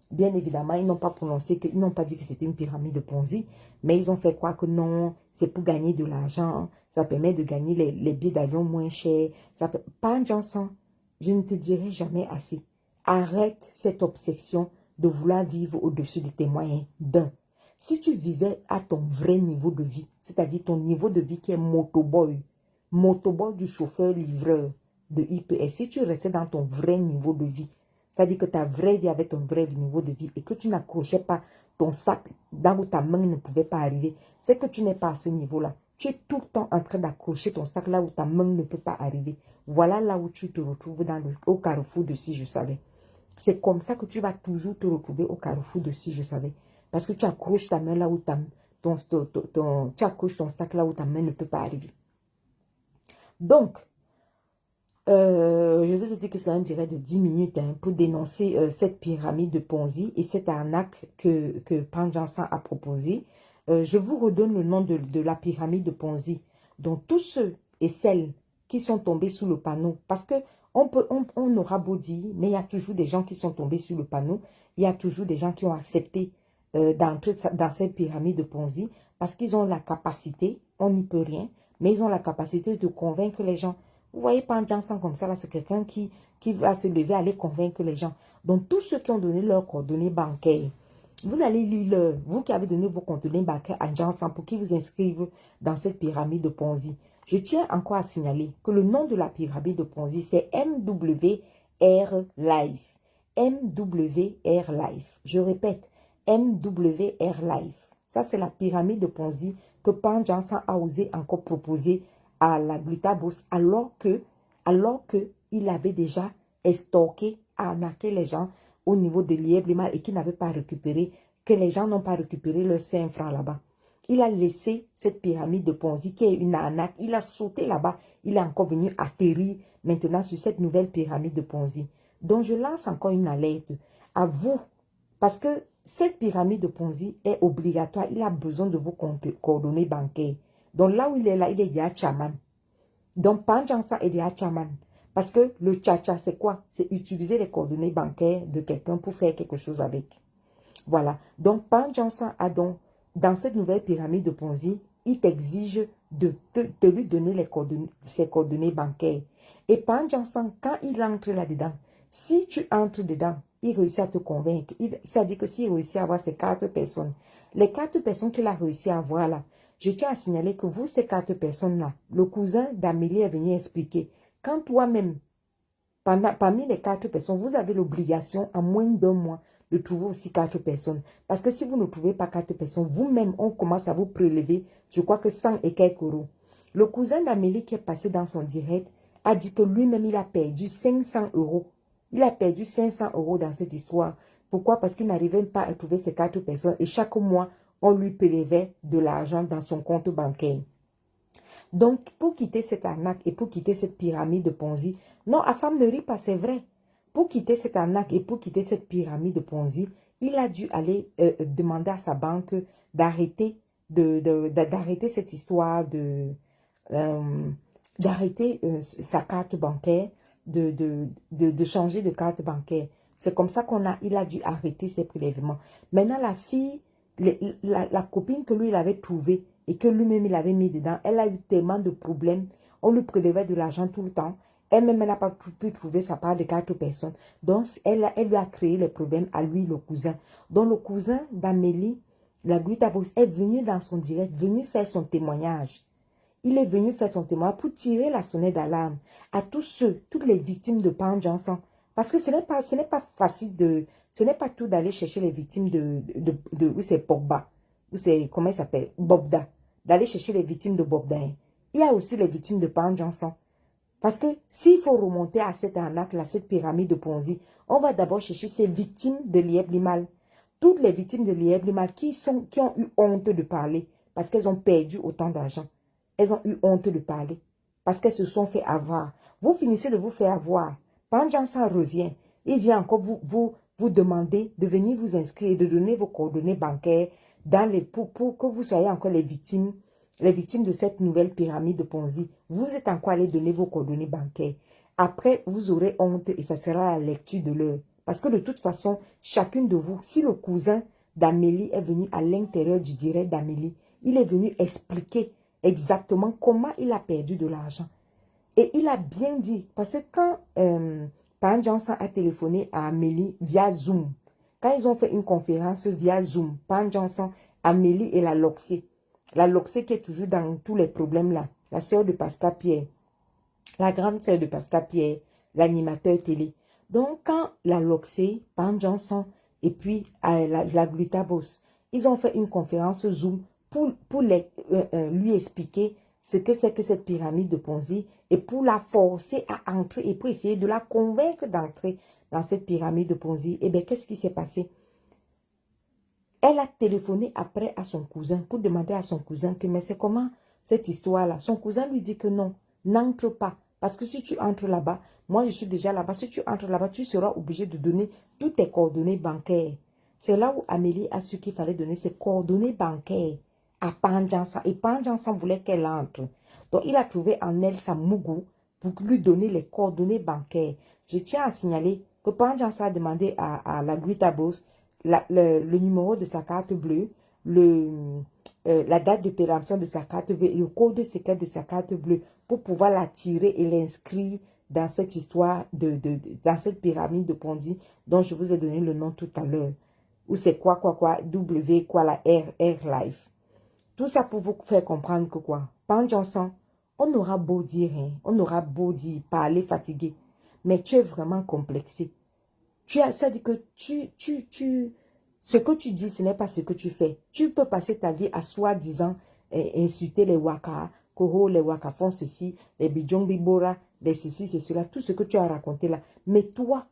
Bien évidemment, ils n'ont pas prononcé, ils n'ont pas dit que c'était une pyramide de Ponzi, mais ils ont fait croire que non, c'est pour gagner de l'argent, ça permet de gagner les billets d'avion moins chers. Pan Jansan, je ne te dirai jamais assez. Arrête cette obsession de vouloir vivre au-dessus de tes moyens. Si tu vivais à ton vrai niveau de vie, c'est-à-dire ton niveau de vie qui est motoboy du chauffeur-livreur de IPS, si tu restais dans ton vrai niveau de vie, c'est-à-dire que ta vraie vie avait ton vrai niveau de vie et que tu n'accrochais pas ton sac là où ta main ne pouvait pas arriver, c'est que tu n'es pas à ce niveau-là. Tu es tout le temps en train d'accrocher ton sac là où ta main ne peut pas arriver. Voilà là où tu te retrouves au carrefour de Si Je Savais. C'est comme ça que tu vas toujours te retrouver au carrefour de Si Je Savais. Parce que tu accroches ta main là où tu accroches ton sac là où ta main ne peut pas arriver. Donc, je vous ai dit que c'est un direct de 10 minutes hein, pour dénoncer cette pyramide de Ponzi et cette arnaque que Panjansan a proposée. Je vous redonne le nom de la pyramide de Ponzi. Donc, tous ceux et celles qui sont tombés sous le panneau, parce que on aura beau dire, mais il y a toujours des gens qui sont tombés sur le panneau, il y a toujours des gens qui ont accepté d'entrer dans cette pyramide de Ponzi parce qu'ils ont la capacité, on n'y peut rien, mais ils ont la capacité de convaincre les gens. Vous voyez, Panjansan comme ça, là, c'est quelqu'un qui va se lever, aller convaincre les gens. Donc, tous ceux qui ont donné leurs coordonnées bancaires, vous allez lire vous qui avez donné vos coordonnées bancaires à Jansan pour qu'ils vous inscrivent dans cette pyramide de Ponzi. Je tiens encore à signaler que le nom de la pyramide de Ponzi, c'est MWR Life. MWR Life. Je répète, MWR Life. Ça, c'est la pyramide de Ponzi que Panjansan a osé encore proposer à la Glutabos alors que il avait déjà estorqué, arnaqué les gens au niveau de l'Ieblimal et qu'il n'avait pas récupéré, que les gens n'ont pas récupéré leurs 5 francs là-bas. il a laissé cette pyramide de Ponzi qui est une arnaque. Il a sauté là-bas. Il est encore venu atterrir maintenant sur cette nouvelle pyramide de Ponzi. Donc, je lance encore une alerte à vous. Parce que cette pyramide de Ponzi est obligatoire. Il a besoin de vos coordonnées bancaires. Donc, là où il est là, il est déjà chaman. Donc, Panjansa est déjà chaman. Parce que le tcha-tcha, c'est quoi? C'est utiliser les coordonnées bancaires de quelqu'un pour faire quelque chose avec. Voilà. Donc, Panjansa a donc, dans cette nouvelle pyramide de Ponzi, il t'exige de lui donner ses coordonnées bancaires. Et Panjansa, quand il entre là-dedans, si tu entres dedans, il réussit à te convaincre. C'est-à-dire que s'il réussit à avoir ces 4 personnes, les 4 personnes qu'il a réussi à avoir là, je tiens à signaler que vous, ces 4 personnes-là, le cousin d'Amélie est venu expliquer. Quand toi-même, parmi les 4 personnes, vous avez l'obligation, en moins d'1 mois, de trouver aussi 4 personnes. Parce que si vous ne trouvez pas 4 personnes, vous-même, on commence à vous prélever, je crois que 100 et quelques euros. Le cousin d'Amélie qui est passé dans son direct a dit que lui-même, il a perdu 500 euros. Il a perdu 500 euros dans cette histoire. Pourquoi? Parce qu'il n'arrivait pas à trouver ces 4 personnes et chaque mois, on lui prélevait de l'argent dans son compte bancaire. Donc, pour quitter cette arnaque et pour quitter cette pyramide de Ponzi, non, Afam ne rit pas, c'est vrai. Pour quitter cette arnaque et pour quitter cette pyramide de Ponzi, il a dû aller demander à sa banque d'arrêter d'arrêter cette histoire d'arrêter sa carte bancaire, de changer de carte bancaire. C'est comme ça il a dû arrêter ses prélèvements. Maintenant, la fille, la copine que lui, il avait trouvée et que lui-même, il avait mis dedans, elle a eu tellement de problèmes. On lui prélevait de l'argent tout le temps. Elle-même, elle n'a pas pu trouver sa part de 4 personnes. Donc, elle lui a créé les problèmes à lui, le cousin. Donc, le cousin d'Amélie, la Glutabos, est venu dans son direct, venu faire son témoignage. Il est venu faire son témoignage pour tirer la sonnette d'alarme à toutes les victimes de Panjansan. Parce que ce n'est pas facile ce n'est pas tout d'aller chercher les victimes où c'est Pogba, où c'est, comment il s'appelle, Bobda. D'aller chercher les victimes de Bobda. Il y a aussi les victimes de Panjansan. Parce que s'il faut remonter à cette arnaque, à cette pyramide de Ponzi, on va d'abord chercher ces victimes de Lieb-Limal. Toutes les victimes de Lieb-Limal qui ont eu honte de parler parce qu'elles ont perdu autant d'argent. Elles ont eu honte de parler parce qu'elles se sont fait avoir. Vous finissez de vous faire avoir. Panjansa revient. Il vient encore vous demander de venir vous inscrire et de donner vos coordonnées bancaires pour que vous soyez encore les victimes de cette nouvelle pyramide de Ponzi. Vous êtes encore allé donner vos coordonnées bancaires. Après, vous aurez honte et ça sera la lecture de l'heure. Parce que de toute façon, chacune de vous, si le cousin d'Amélie est venu à l'intérieur du direct d'Amélie, il est venu expliquer exactement comment il a perdu de l'argent. Et il a bien dit, parce que quand Panjansan a téléphoné à Amélie via Zoom, quand ils ont fait une conférence via Zoom, Panjansan, Amélie et la Loxé qui est toujours dans tous les problèmes là, la sœur de Pascal Pierre, la grande sœur de Pascal Pierre, l'animateur télé. Donc, quand la Loxé, Panjansan et puis la Glutabos, ils ont fait une conférence Zoom pour lui expliquer ce que c'est que cette pyramide de Ponzi et pour la forcer à entrer et pour essayer de la convaincre d'entrer dans cette pyramide de Ponzi. Eh bien, qu'est-ce qui s'est passé? Elle a téléphoné après à son cousin pour demander à son cousin que mais c'est comment cette histoire-là. Son cousin lui dit que non, n'entre pas. Parce que si tu entres là-bas, moi je suis déjà là-bas, si tu entres là-bas, tu seras obligé de donner toutes tes coordonnées bancaires. C'est là où Amélie a su qu'il fallait donner ses coordonnées bancaires à Panjansan. Et Panjansan voulait qu'elle entre. Donc il a trouvé en elle sa mougou pour lui donner les coordonnées bancaires. Je tiens à signaler que Panjansan a demandé à la Glutabos le numéro de sa carte bleue, la date de péremption de sa carte bleue et le code secret de sa carte bleue pour pouvoir la tirer et l'inscrire dans cette histoire, dans cette pyramide de Ponzi dont je vous ai donné le nom tout à l'heure. Ou c'est quoi, W, quoi, la R Life. Tout ça pour vous faire comprendre que quoi, Panjansan, on aura beau dire, hein, on aura beau dire, parler fatigué, mais tu es vraiment complexé. Ça dit que ce que tu dis, ce n'est pas ce que tu fais. Tu peux passer ta vie à soi-disant insulter les Waka, Koro, les Waka font ceci, les Bijong-Bibora, les ceci, c'est cela, tout ce que tu as raconté là. Mais toi,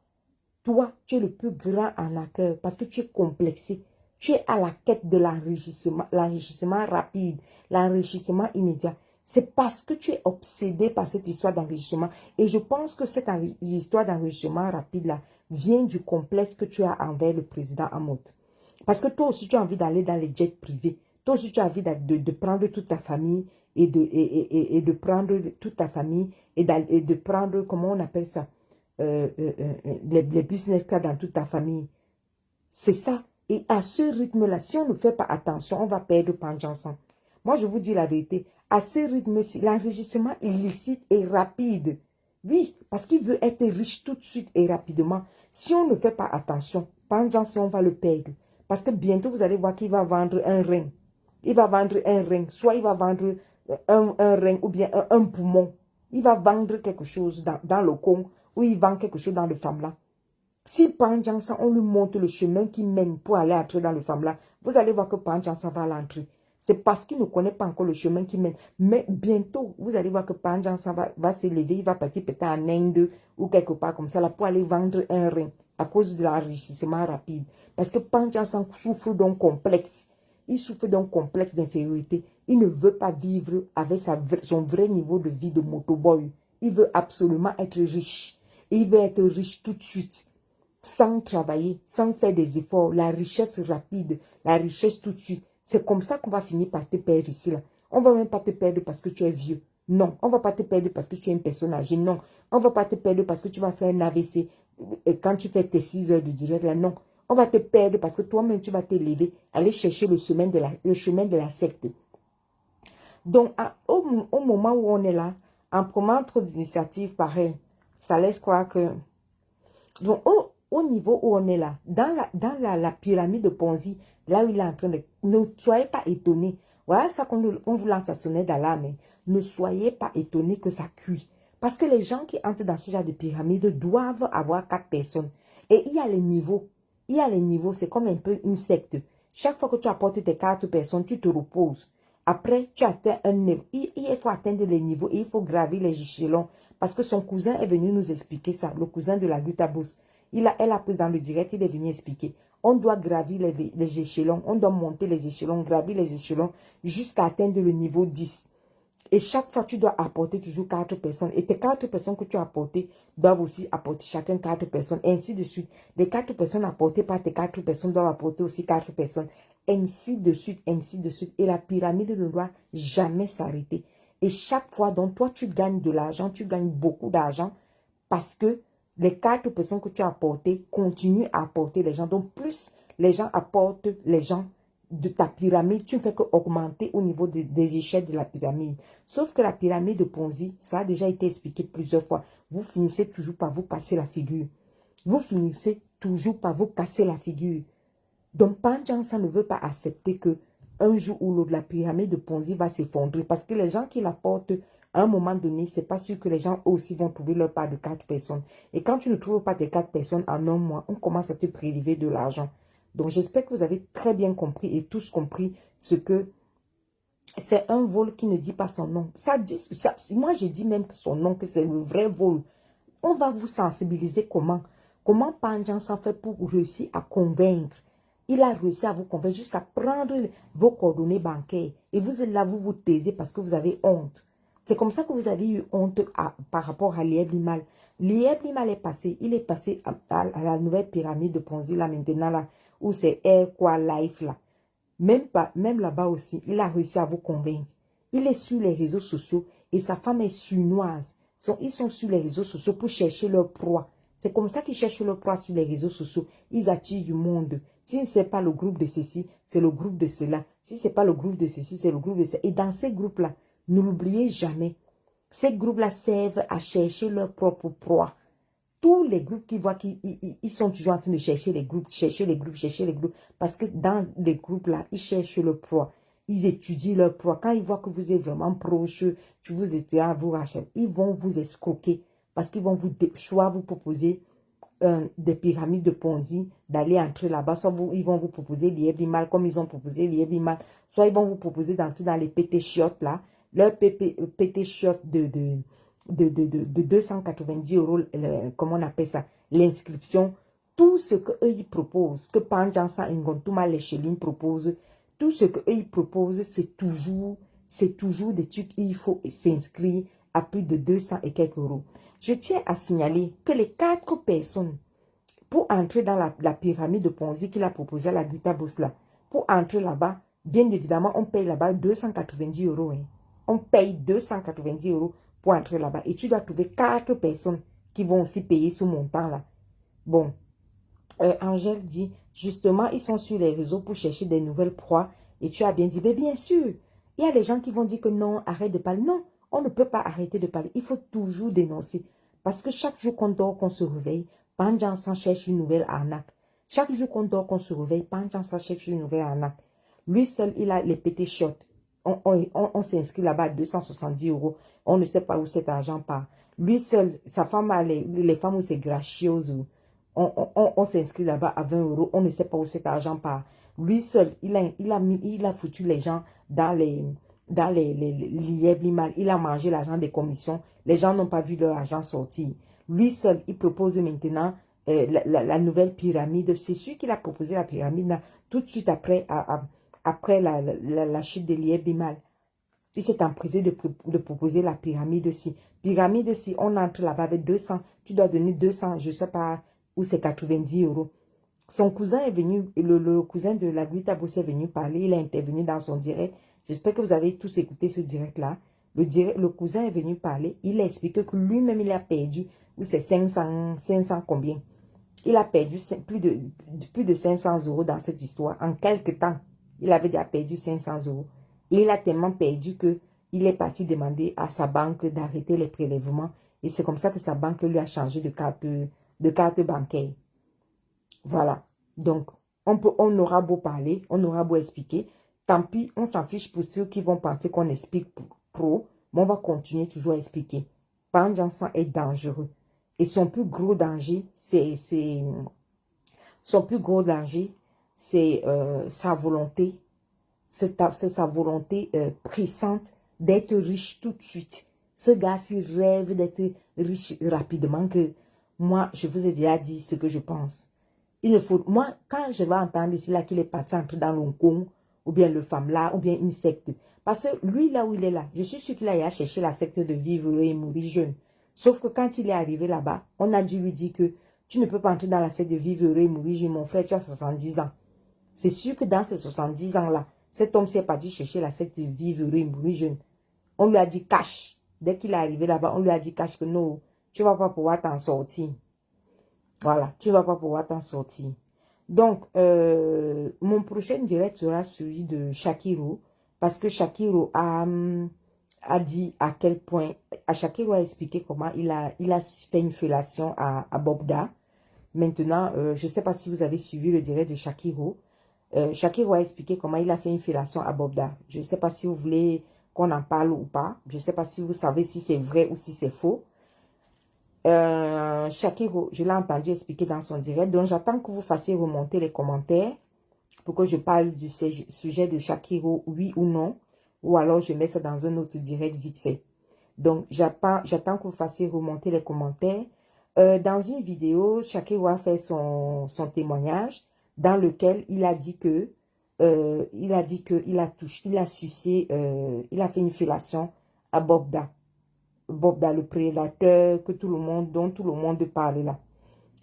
tu es le plus grand arnaqueur parce que tu es complexé. Tu es à la quête de l'enrichissement rapide, l'enrichissement immédiat. C'est parce que tu es obsédé par cette histoire d'enrichissement. Et je pense que cette histoire d'enrichissement rapide-là vient du complexe que tu as envers le président Hamod. Parce que toi aussi, tu as envie d'aller dans les jets privés. Toi aussi, tu as envie de prendre toute ta famille et de prendre toute ta famille et de prendre, comment on appelle ça, les business cards dans toute ta famille. C'est ça. Et à ce rythme-là, si on ne fait pas attention, on va perdre Pandjansan. Moi, je vous dis la vérité. À ce rythme-ci, l'enrichissement illicite est rapide. Oui, parce qu'il veut être riche tout de suite et rapidement. Si on ne fait pas attention, Pandjansan, on va le perdre. Parce que bientôt, vous allez voir qu'il va vendre un rein. Il va vendre un rein. Soit il va vendre un rein ou bien un poumon. Il va vendre quelque chose dans le con ou il vend quelque chose dans le Famla. Si Pandjansan, on lui montre le chemin qui mène pour aller entrer dans le Famla, vous allez voir que Pandjansan va l'entrer. C'est parce qu'il ne connaît pas encore le chemin qui mène. Mais bientôt, vous allez voir que Pandjansan va s'élever, il va partir peut-être en Inde ou quelque part comme ça là, pour aller vendre un rein à cause de l'enrichissement rapide. Parce que Pandjansan souffre d'un complexe. Il souffre d'un complexe d'infériorité. Il ne veut pas vivre avec son vrai niveau de vie de motoboy. Il veut absolument être riche. Et il veut être riche tout de suite. Sans travailler, sans faire des efforts, la richesse rapide, la richesse tout de suite. C'est comme ça qu'on va finir par te perdre ici. Là. On ne va même pas te perdre parce que tu es vieux. Non, on ne va pas te perdre parce que tu es une personne âgée. Non, on ne va pas te perdre parce que tu vas faire un AVC quand tu fais tes 6 heures de direct. Là, non, on va te perdre parce que toi-même, tu vas t'élever, aller chercher le chemin de la secte. Donc, au moment où on est là, en prenant trop d'initiatives pareilles, ça laisse croire que... Donc, au niveau où on est là, dans la pyramide de Ponzi, là où il est en train de... Ne soyez pas étonnés. Voilà ça qu'on vous lance à sonner d'alarme. Ne soyez pas étonnés que ça cuit. Parce que les gens qui entrent dans ce genre de pyramide doivent avoir 4 personnes. Et il y a les niveaux. Il y a les niveaux, c'est comme un peu une secte. Chaque fois que tu apportes tes 4 personnes, tu te reposes. Après, tu atteins un niveau. Il faut atteindre les niveaux et il faut gravir les échelons. Parce que son cousin est venu nous expliquer ça, le cousin de la Lutabos. Elle a pris dans le direct, il est venu expliquer. On doit gravir les échelons, on doit monter les échelons, gravir les échelons jusqu'à atteindre le niveau 10. Et chaque fois, tu dois apporter toujours 4 personnes. Et tes 4 personnes que tu as apportées doivent aussi apporter chacun 4 personnes, ainsi de suite. Les 4 personnes apportées par tes 4 personnes doivent apporter aussi 4 personnes, ainsi de suite, ainsi de suite. Et la pyramide ne doit jamais s'arrêter. Et chaque fois, donc, toi, tu gagnes de l'argent, tu gagnes beaucoup d'argent parce que les 4 personnes que tu as apportées continuent à apporter les gens. Donc, plus les gens apportent les gens de ta pyramide, tu ne fais qu'augmenter au niveau des échelles de la pyramide. Sauf que la pyramide de Ponzi, ça a déjà été expliqué plusieurs fois. Vous finissez toujours par vous casser la figure. Vous finissez toujours par vous casser la figure. Donc, Pandjansan ne veut pas accepter que un jour ou l'autre, la pyramide de Ponzi va s'effondrer. Parce que les gens qui la portent, à un moment donné, c'est pas sûr que les gens aussi vont trouver leur part de 4 personnes. Et quand tu ne trouves pas tes 4 personnes en un mois, on commence à te prélever de l'argent. Donc, j'espère que vous avez très bien compris et tous compris ce que c'est un vol qui ne dit pas son nom. Moi, j'ai dit même que son nom, que c'est le vrai vol. On va vous sensibiliser comment. Comment Pandjansan fait pour réussir à convaincre. Il a réussi à vous convaincre jusqu'à prendre vos coordonnées bancaires. Et vous êtes là, vous vous taisez parce que vous avez honte. C'est comme ça que vous avez eu honte par rapport à Lieb Limal. Lieb Limal est passé. Il est passé à la nouvelle pyramide de Ponzi là maintenant là. Où c'est Air quoi Life là. Même là-bas aussi, il a réussi à vous convaincre. Il est sur les réseaux sociaux et sa femme est suinoise. Ils sont sur les réseaux sociaux pour chercher leur proie. C'est comme ça qu'ils cherchent leur proie sur les réseaux sociaux. Ils attirent du monde. Si ce n'est pas le groupe de ceci, c'est le groupe de cela. Si ce n'est pas le groupe de ceci, c'est le groupe de cela. Et dans ces groupes-là, ne l'oubliez jamais. Ces groupes-là servent à chercher leur propre proie. Tous les groupes qui voient qu'ils sont toujours en train de chercher les groupes, Parce que dans les groupes-là, ils cherchent leur proie. Ils étudient leur proie. Quand ils voient que vous êtes vraiment proche, tu vous étais à vous racheter, ils vont vous escroquer. Parce qu'ils vont soit vous proposer des pyramides de Ponzi, d'aller entrer là-bas. Soit ils vont vous proposer l'Iebimal comme ils ont proposé l'Iebimal. Soit ils vont vous proposer d'entrer dans les PT chiottes là. Leur PT chiottes de 290 €, comment on appelle ça, l'inscription tout ce qu'eux ils proposent, que Panjansa Ngontuma Lecheline propose, tout ce qu'eux ils proposent, c'est toujours des trucs, il faut s'inscrire à plus de 200 et quelques euros. Je tiens à signaler que les 4 personnes, pour entrer dans la pyramide de Ponzi qu'il a proposé à la Guta Bosla, pour entrer là-bas, bien évidemment, on paye là-bas 290 euros. Hein. On paye 290 euros pour entrer là-bas. Et tu dois trouver 4 personnes qui vont aussi payer ce montant-là. Bon, Angèle dit, justement, ils sont sur les réseaux pour chercher des nouvelles proies. Et tu as bien dit, mais bien sûr, il y a des gens qui vont dire que non, arrête de parler. Non, on ne peut pas arrêter de parler. Il faut toujours dénoncer. Parce que chaque jour qu'on dort, qu'on se réveille, Panjansa cherche une nouvelle arnaque. Chaque jour qu'on dort, qu'on se réveille, Panjansa cherche une nouvelle arnaque. Lui seul, il a les pétés shots. On s'inscrit là-bas à 270 euros. On ne sait pas où cet argent part. Lui seul, sa femme a les femmes où c'est graciose. On s'inscrit là-bas à 20 euros. On ne sait pas où cet argent part. Lui seul, il a foutu les gens dans les lièvres. Il a mangé l'argent des commissions. Les gens n'ont pas vu leur argent sortir. Lui seul, il propose maintenant la nouvelle pyramide. C'est sûr qu'il a proposé la pyramide là, tout de suite après la chute de lièvre. Il s'est empressé de proposer la pyramide aussi. Pyramide, si on entre là-bas avec 200, tu dois donner 200, je ne sais pas où c'est 90 euros. Son cousin est venu, le cousin de la Guita Bossé est venu parler, il a intervenu dans son direct. J'espère que vous avez tous écouté ce direct-là. Le cousin est venu parler, il a expliqué que lui-même, il a perdu, où c'est 500 combien. Il a perdu plus de 500 euros dans cette histoire. En quelques temps, il avait déjà perdu 500 euros. Et il a tellement perdu que il est parti demander à sa banque d'arrêter les prélèvements. Et c'est comme ça que sa banque lui a changé de carte bancaire. Voilà. Donc, on aura beau parler, on aura beau expliquer. Tant pis, on s'en fiche pour ceux qui vont penser qu'on explique trop. Mais on va continuer toujours à expliquer. Panjansa est dangereux. Et son plus gros danger, c'est sa volonté. C'est sa volonté pressante d'être riche tout de suite. Ce gars-ci rêve d'être riche rapidement que moi, je vous ai déjà dit ce que je pense. Moi, quand je vais entendre ici là qu'il est parti entrer dans l'Hong ou bien le Famla, ou bien une secte, parce que lui, là où il est là, je suis sûr qu'il a cherché la secte de vivre et mourir jeune. Sauf que quand il est arrivé là-bas, on a dû lui dire que tu ne peux pas entrer dans la secte de vivre heureux et mourir jeune, mon frère, tu as 70 ans. C'est sûr que dans ces 70 ans-là, cet homme s'est parti chercher la secte de vivre heureux et mourir jeune. On lui a dit cache. Dès qu'il est arrivé là-bas, on lui a dit cache que non, tu ne vas pas pouvoir t'en sortir. Voilà, tu ne vas pas pouvoir t'en sortir. Donc, mon prochain direct sera celui de Shakiro, parce que Shakiro a dit à quel point, Shakiro a expliqué comment il a fait une fellation à Bobda. Maintenant, je ne sais pas si vous avez suivi le direct de Shakiro. Shakiro a expliqué comment il a fait une fellation à Bobda. Je ne sais pas si vous voulez qu'on en parle ou pas. Je ne sais pas si vous savez si c'est vrai ou si c'est faux. Shakiro, je l'ai entendu expliquer dans son direct. Donc, j'attends que vous fassiez remonter les commentaires pour que je parle du sujet de Shakiro, oui ou non. Ou alors, je mets ça dans un autre direct vite fait. Donc, j'attends que vous fassiez remonter les commentaires. Dans une vidéo, Shakiro a fait son témoignage dans lequel il a dit que il a sucé, il a fait une fellation à Bobda. Bobda, le prédateur dont tout le monde parle là.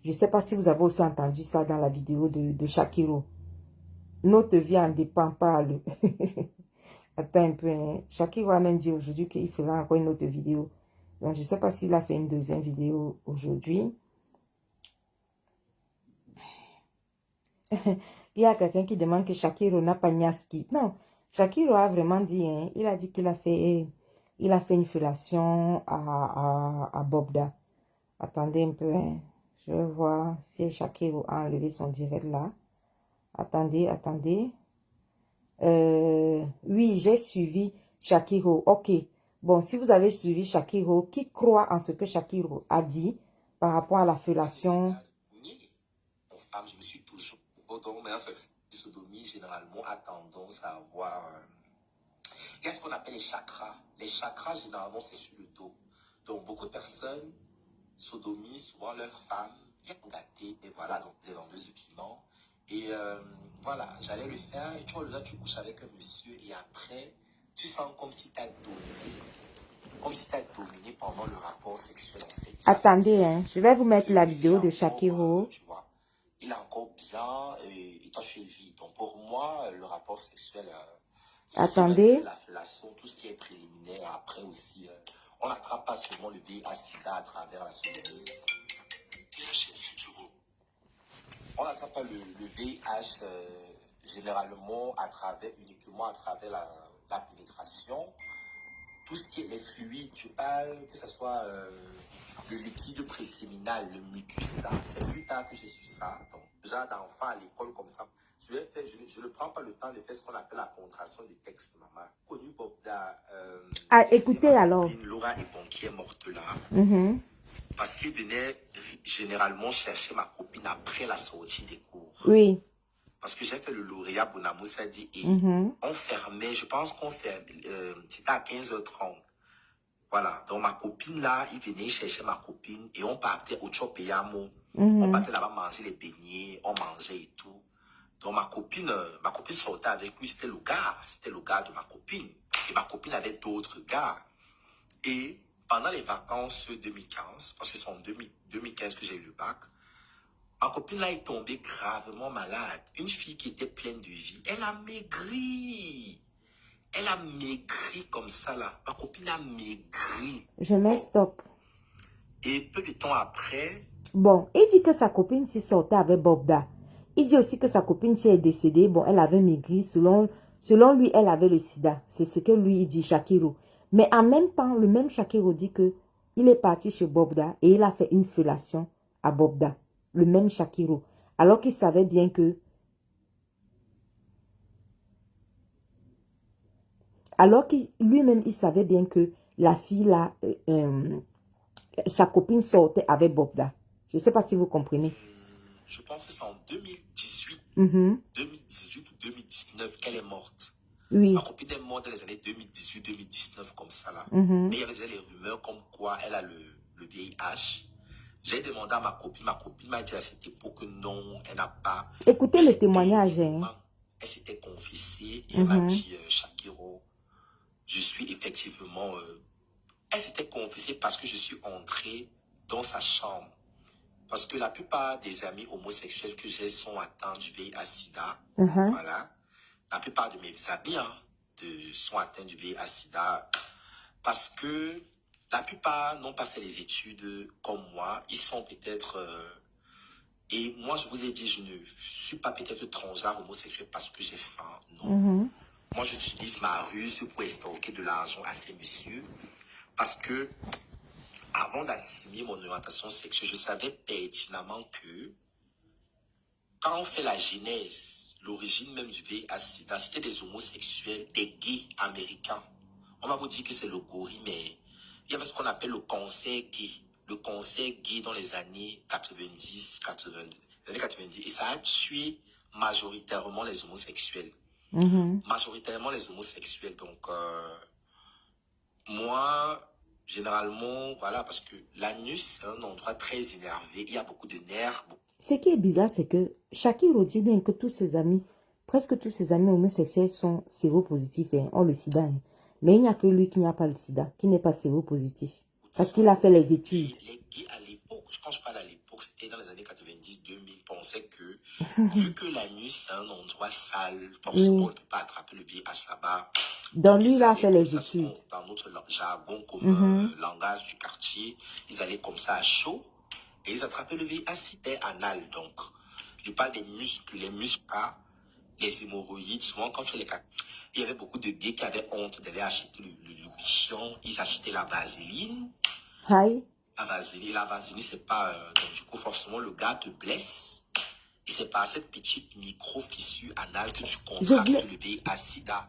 Je ne sais pas si vous avez aussi entendu ça dans la vidéo de Shakiro. Notre vie en dépend pas. Attends un peu. Hein. Shakiro a même dit aujourd'hui qu'il fera encore une autre vidéo. Donc, je ne sais pas s'il a fait une deuxième vidéo aujourd'hui. Il y a quelqu'un qui demande que Shakiro n'a pas Niaski. Non, Shakiro a vraiment dit, hein, il a dit qu'il a fait une fellation à Bobda. Attendez un peu, hein. Je vais voir si Shakiro a enlevé son direct là. Attendez. Oui, j'ai suivi Shakiro. Ok. Bon, si vous avez suivi Shakiro, qui croit en ce que Shakiro a dit par rapport à la fellation? Je me suis toujours... Donc, maintenant, cette sodomie, généralement, a tendance à avoir... Qu'est-ce qu'on appelle les chakras? Les chakras, généralement, c'est sur le dos. Donc, beaucoup de personnes sodomisent souvent leurs femmes bien gâté, et voilà, donc des vendeuses de piment. Et voilà, j'allais le faire, et tu vois, là, tu couches avec un monsieur, et après, tu sens comme si tu as dominé. Comme si tu as dominé pendant le rapport sexuel, en fait. Attendez, hein, je vais vous mettre la vidéo de Shakiro. Tu vois, il est encore bien, et toi, tu es vide. Donc, pour moi, le rapport sexuel, attendez. la fellation, tout ce qui est préliminaire, après aussi, on n'attrape pas seulement le VIH-Sida à travers la sodomie. On n'attrape pas le VIH généralement uniquement à travers la pénétration. Tout ce qui est les fluides, tu parles, que ce soit le liquide préséminal, le mucus, là, c'est plus tard que j'ai su ça. Donc, déjà d'enfant à l'école comme ça, je ne prends pas le temps de faire ce qu'on appelle la contraction des textes, maman. Connu Bobda. Écoutez alors. Laura Epon qui est morte là. Parce qu'il venait généralement chercher ma copine après la sortie des cours. Oui. Parce que j'ai fait le lauréat Bonamoussa dit et on fermait, je pense qu'on fermait, c'était à 15h30. Voilà, donc ma copine là, il venait chercher ma copine et on partait au Chopeyamo. On partait là-bas manger les beignets, on mangeait et tout. Donc ma copine sortait avec lui, c'était le gars de ma copine. Et ma copine avait d'autres gars. Et pendant les vacances 2015, parce que c'est en 2015 que j'ai eu le bac, ma copine là est tombée gravement malade. Une fille qui était pleine de vie. Elle a maigri. Elle a maigri comme ça là. Ma copine a maigri. Je mets stop. Et peu de temps après... Bon, il dit que sa copine s'y sortait avec Bobda. Il dit aussi que sa copine s'est décédée. Bon, elle avait maigri. Selon lui, elle avait le sida. C'est ce que lui dit, Shakiro. Mais en même temps, le même Shakiro dit que il est parti chez Bobda et il a fait une fellation à Bobda. Le même Shakiro. Alors qu'il savait bien que... Alors que lui-même, il savait bien que la fille là, sa copine sortait avec Bobda. Je ne sais pas si vous comprenez. Je pense que c'est en 2018. 2018 ou 2019 qu'elle est morte. Oui. Ma copine est morte dans les années 2018-2019 comme ça là. Mais il y avait déjà les rumeurs comme quoi elle a le VIH. J'ai demandé à ma copine m'a dit à cette époque que non, elle n'a pas. Écoutez le témoignage. Elle s'était confessée et elle m'a dit, Shakiro, je suis effectivement... elle s'était confessée parce que je suis entré dans sa chambre. Parce que la plupart des amis homosexuels que j'ai sont atteints du VIH-Sida. Voilà. La plupart de mes amis sont atteints du VIH-Sida. Parce que la plupart n'ont pas fait les études comme moi. Ils sont peut-être... et moi, je vous ai dit, je ne suis pas peut-être transgenre homosexuel parce que j'ai faim. Non. Moi, j'utilise ma ruse pour estorquer de l'argent à ces messieurs. Parce que, avant d'assumer mon orientation sexuelle, je savais pertinemment que quand on fait la genèse, l'origine même du VIH-Sida, c'était des homosexuels, des gays américains. On va vous dire que c'est le gorille, mais il y avait ce qu'on appelle le cancer gay. Le cancer gay dans les années 90, et ça a tué majoritairement les homosexuels. Majoritairement les homosexuels. Donc, moi, généralement, voilà, parce que l'anus, c'est un endroit très énervé. Il y a beaucoup de nerfs. Ce qui est bizarre, c'est que Shakiro dit bien que tous ses amis, presque tous ses amis homosexuels sont séropositifs, ont le sida. Mais il n'y a que lui qui n'a pas le sida, qui n'est pas séropositif. Parce qu'il a fait les études. Les gays à l'époque, quand je parle à l'époque, c'était dans les années 90-2000, pensaient que, vu que l'anus c'est un endroit sale, forcément on ne peut pas attraper le VIH là-bas. Donc lui, il a fait les études. Dans notre jargon comme langage du quartier, ils allaient comme ça à chaud et ils attrapaient le VIH, c'était anal. Donc, je parle des muscles, les muscles, les hémorroïdes, souvent quand tu les... Il y avait beaucoup de gays qui avaient honte d'aller acheter le lubrifiant, ils achetaient la vaseline. La vaseline, c'est pas... donc du coup, forcément, le gars te blesse. Et c'est par cette petite micro-fissure anale que tu contractes le VIH-Sida.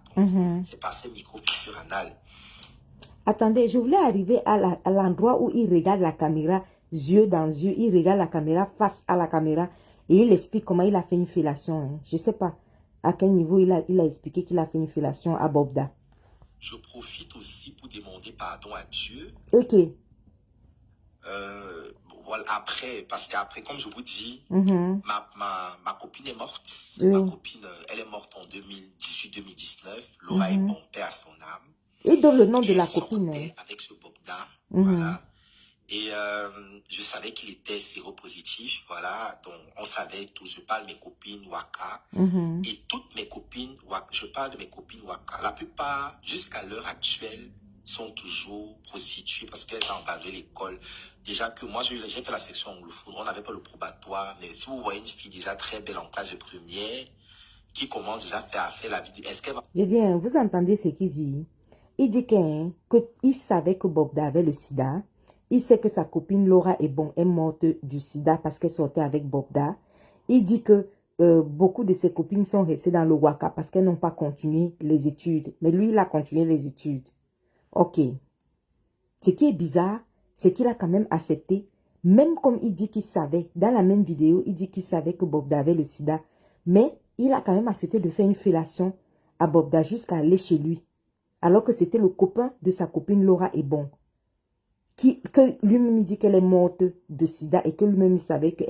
C'est par cette micro-fissure anale. Attendez, je voulais arriver à l'endroit où il regarde la caméra, yeux dans yeux. Il regarde la caméra face à la caméra. Et il explique comment il a fait une fellation. Je ne sais pas à quel niveau il a expliqué qu'il a fait une fellation à Bobda. Je profite aussi pour demander pardon à Dieu. Ok. voilà, après, parce qu'après, comme je vous dis, ma copine est morte. Oui. Ma copine, elle est morte en 2018-2019. Laura est bon, paix à son âme. Et donne le nom de Et la elle copine. sortait avec ce Bogda, voilà. Et je savais qu'il était séropositif, voilà. Donc, on savait tout. Je parle de mes copines Waka. Et toutes mes copines Waka, je parle de mes copines Waka. La plupart, jusqu'à l'heure actuelle, sont toujours prostituées parce qu'elles ont abandonné l'école. Déjà que moi, j'ai fait la section anglophone, on n'avait pas le probatoire. Mais si vous voyez une fille déjà très belle en classe de première, qui commence déjà à faire la vie, est-ce qu'elle va... Je dis, vous entendez ce qu'il dit? Il dit qu'il savait que Bogda avait le sida. Il sait que sa copine Laura est morte du sida parce qu'elle sortait avec Bogda. Il dit que beaucoup de ses copines sont restées dans le Waka parce qu'elles n'ont pas continué les études. Mais lui, il a continué les études. Ok. Ce qui est bizarre, c'est qu'il a quand même accepté, même comme il dit qu'il savait, dans la même vidéo, il dit qu'il savait que Bogda avait le sida. Mais il a quand même accepté de faire une fellation à Bogda jusqu'à aller chez lui. Alors que c'était le copain de sa copine Laura Ebon. Que lui-même dit qu'elle est morte de sida et que lui-même savait que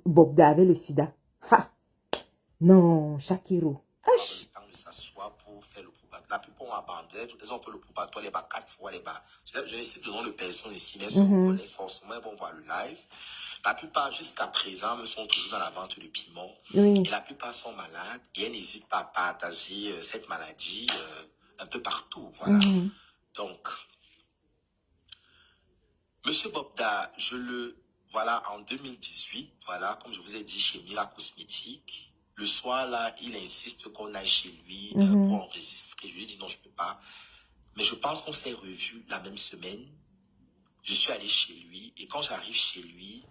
Bogda avait le sida. Ha! Non, Shakiro. Le temps de s'asseoir pour faire le probatoire. La plupart ont abandonné. Elles ont fait le probatoire les bas 4 fois. Je ne sais pas le nom de personnes ici, mais si vous connaissez forcément, elles vont voir le live. La plupart, jusqu'à présent, me sont toujours dans la vente de piment. Oui. Et la plupart sont malades. Et elles n'hésitent pas à partager cette maladie un peu partout. Voilà. Donc, Monsieur Bogda, voilà, en 2018, voilà, comme je vous ai dit, chez Mila Cosmétique, le soir, là, il insiste qu'on aille chez lui pour enregistrer. Je lui ai dit non, je ne peux pas. Mais je pense qu'on s'est revus la même semaine. Je suis allé chez lui. Et quand j'arrive chez lui,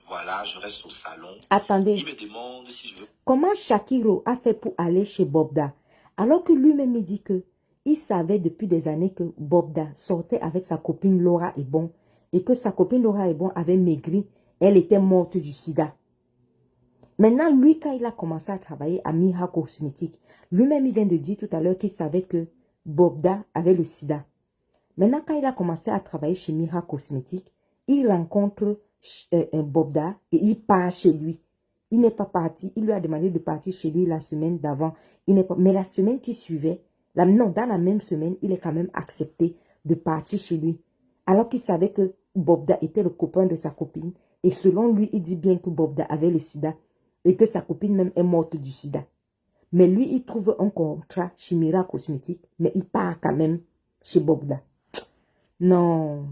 voilà, je reste au salon. Attendez. Il me demande si je veux... Comment Shakiro a fait pour aller chez Bogda? Alors que lui-même, il dit que il savait depuis des années que Bogda sortait avec sa copine Laura Ebon et que sa copine Laura Ebon avait maigri. Elle était morte du sida. Maintenant, lui, quand il a commencé à travailler à Mira Cosmétique, lui-même, il vient de dire tout à l'heure qu'il savait que Bogda avait le sida. Maintenant, quand il a commencé à travailler chez Mira Cosmétique, il rencontre Bogda et il part chez lui. Il n'est pas parti. Il lui a demandé de partir chez lui la semaine d'avant. Mais la semaine qui suivait, non, dans la même semaine, il est quand même accepté de partir chez lui. Alors qu'il savait que Bogda était le copain de sa copine. Et selon lui, il dit bien que Bogda avait le sida. Et que sa copine même est morte du sida. Mais lui, il trouve un contrat chez Mira Cosmétique. Mais il part quand même chez Bogda. Non,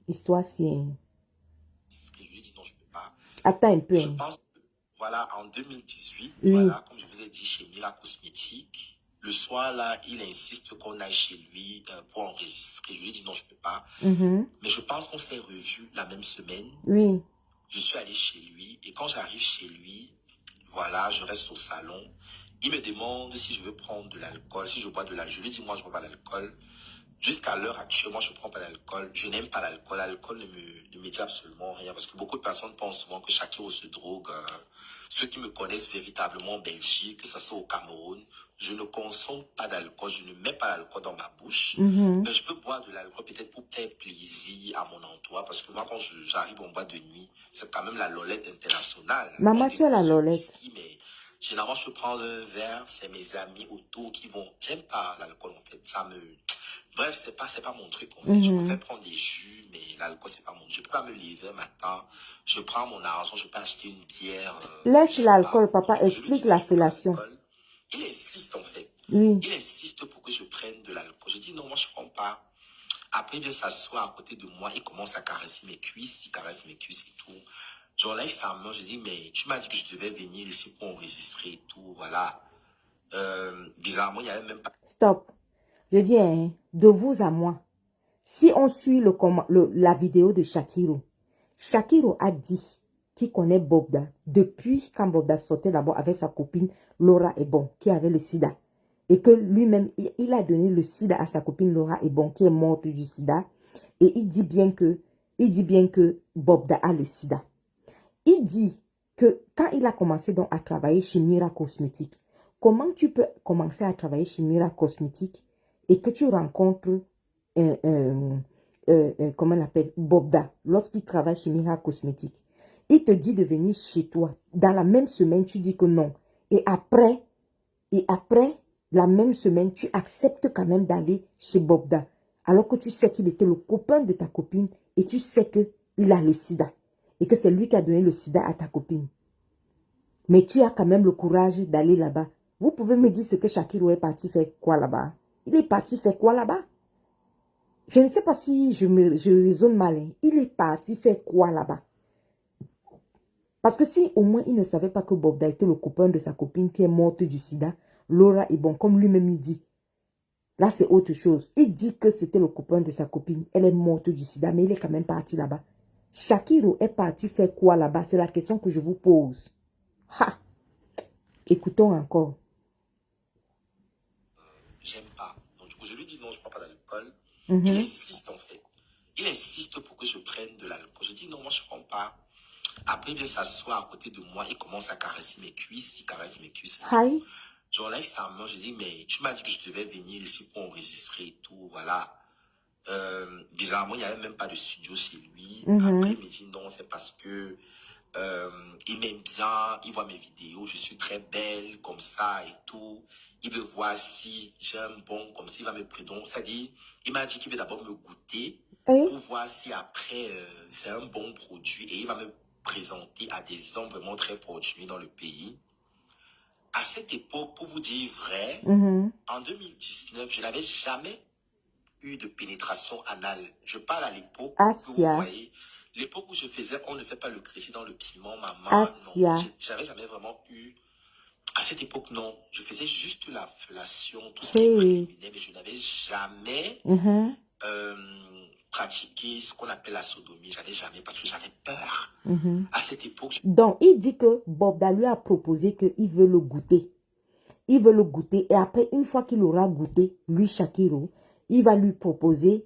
histoire c'est... Je lui ai dit non, je ne peux pas. Attends un peu. Je pense que, voilà, en 2018, oui. Voilà, comme je vous ai dit, chez Mila Cosmétique, le soir, là, il insiste qu'on aille chez lui pour enregistrer. Je lui ai dit non, je ne peux pas. Mais je pense qu'on s'est revus la même semaine. Oui. Je suis allé chez lui. Et quand j'arrive chez lui, voilà, je reste au salon. Il me demande si je veux prendre de l'alcool, si je bois de l'alcool. Je lui dis, moi, je ne bois pas d'alcool. Jusqu'à l'heure actuelle, moi, je ne prends pas d'alcool. Je n'aime pas l'alcool. L'alcool ne me dit absolument rien. Parce que beaucoup de personnes pensent souvent que Shakiro se drogue. Ceux qui me connaissent véritablement en Belgique, que ce soit au Cameroun, je ne consomme pas d'alcool. Je ne mets pas l'alcool dans ma bouche. Mais je peux boire de l'alcool peut-être pour faire plaisir à mon entourage. Parce que moi, quand j'arrive en boîte de nuit, c'est quand même la Lolette internationale. Maman, tu as la Lolette. Mais généralement, je prends un verre. C'est mes amis autour qui vont... J'aime pas l'alcool, en fait. Ça me... Bref, c'est pas mon truc en fait. Je préfère prendre des jus, mais l'alcool, c'est pas mon truc. Je peux pas me lever un matin. Je prends mon argent, je peux acheter une bière. Laisse l'alcool, papa. Explique la fellation. Il insiste en fait. Oui. Il insiste pour que je prenne de l'alcool. Je dis non, moi je prends pas. Après, il vient s'asseoir à côté de moi. Il commence à caresser mes cuisses. Il caresse mes cuisses et tout. J'enlève sa main. Je dis, mais tu m'as dit que je devais venir ici pour enregistrer et tout. Voilà. Bizarrement, il n'y avait même pas... Stop. Je dis, hein, de vous à moi, si on suit la vidéo de Shakiro, Shakiro a dit qu'il connaît Bogda depuis quand Bogda sortait d'abord avec sa copine Laura Ebon, qui avait le sida. Et que lui-même, il a donné le sida à sa copine Laura Ebon, qui est morte du sida. Et il dit bien que Bogda a le sida. Il dit que quand il a commencé donc à travailler chez Mira Cosmétique, comment tu peux commencer à travailler chez Mira Cosmétique et que tu rencontres comment on appelle, Bobda, lorsqu'il travaille chez Mira Cosmétiques, il te dit de venir chez toi. Dans la même semaine, tu dis que non. Et après, la même semaine, tu acceptes quand même d'aller chez Bobda. Alors que tu sais qu'il était le copain de ta copine et tu sais qu'il a le sida. Et que c'est lui qui a donné le sida à ta copine. Mais tu as quand même le courage d'aller là-bas. Vous pouvez me dire ce que Shakiro est parti faire quoi là-bas? Il est parti faire quoi là-bas? Je ne sais pas si je raisonne mal. Hein. Il est parti faire quoi là-bas? Parce que si au moins il ne savait pas que Bobda était le copain de sa copine qui est morte du sida, Laura est bon, comme lui-même il dit. Là, c'est autre chose. Il dit que c'était le copain de sa copine. Elle est morte du sida, mais il est quand même parti là-bas. Shakiro est parti faire quoi là-bas? C'est la question que je vous pose. Ha! Écoutons encore. J'aime pas. Donc, du coup, je lui dis non, je ne prends pas d'alcool. Il insiste en fait. Il insiste pour que je prenne de l'alcool. Je dis non, moi je ne prends pas. Après, il vient s'asseoir à côté de moi. Il commence à caresser mes cuisses. Il caresse mes cuisses. Hi. J'enlève sa main. Je dis, mais tu m'as dit que je devais venir ici pour enregistrer et tout. Voilà. Bizarrement, il n'y avait même pas de studio chez lui. Après, il me dit non, c'est parce que il m'aime bien, il voit mes vidéos, je suis très belle comme ça et tout. Il veut voir si j'ai un bon, comme s'il va me prendre. C'est-à-dire, il m'a dit qu'il veut d'abord me goûter pour voir si après c'est un bon produit et il va me présenter à des hommes vraiment très fortunés dans le pays. À cette époque, pour vous dire vrai, en 2019, je n'avais jamais eu de pénétration anale. Je parle à l'époque que vous voyez. L'époque où je faisais, on ne fait pas le crédit dans le piment, maman, non. J'avais jamais vraiment eu. À cette époque, non. Je faisais juste la fellation, tout ce qui est préliminaire, mais je n'avais jamais pratiqué ce qu'on appelle la sodomie. J'avais jamais, parce que j'avais peur. À cette époque. Donc, il dit que Bobda lui a proposé qu'il veut le goûter. Il veut le goûter. Et après, une fois qu'il aura goûté, lui, Shakiro, il va lui proposer,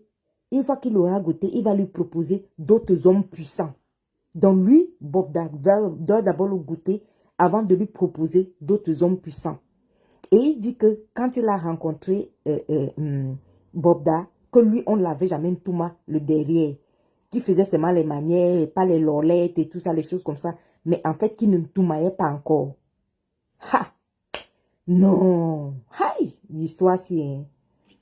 une fois qu'il aura goûté, il va lui proposer d'autres hommes puissants. Donc lui, Bobda doit d'abord le goûter avant de lui proposer d'autres hommes puissants. Et il dit que quand il a rencontré Bobda, que lui, on ne l'avait jamais touma le derrière, qui faisait seulement les manières, pas les lolettes et tout ça, les choses comme ça, mais en fait, qui ne toumaillait pas encore. Ha! Non! Aïe! L'histoire, c'est... Hein.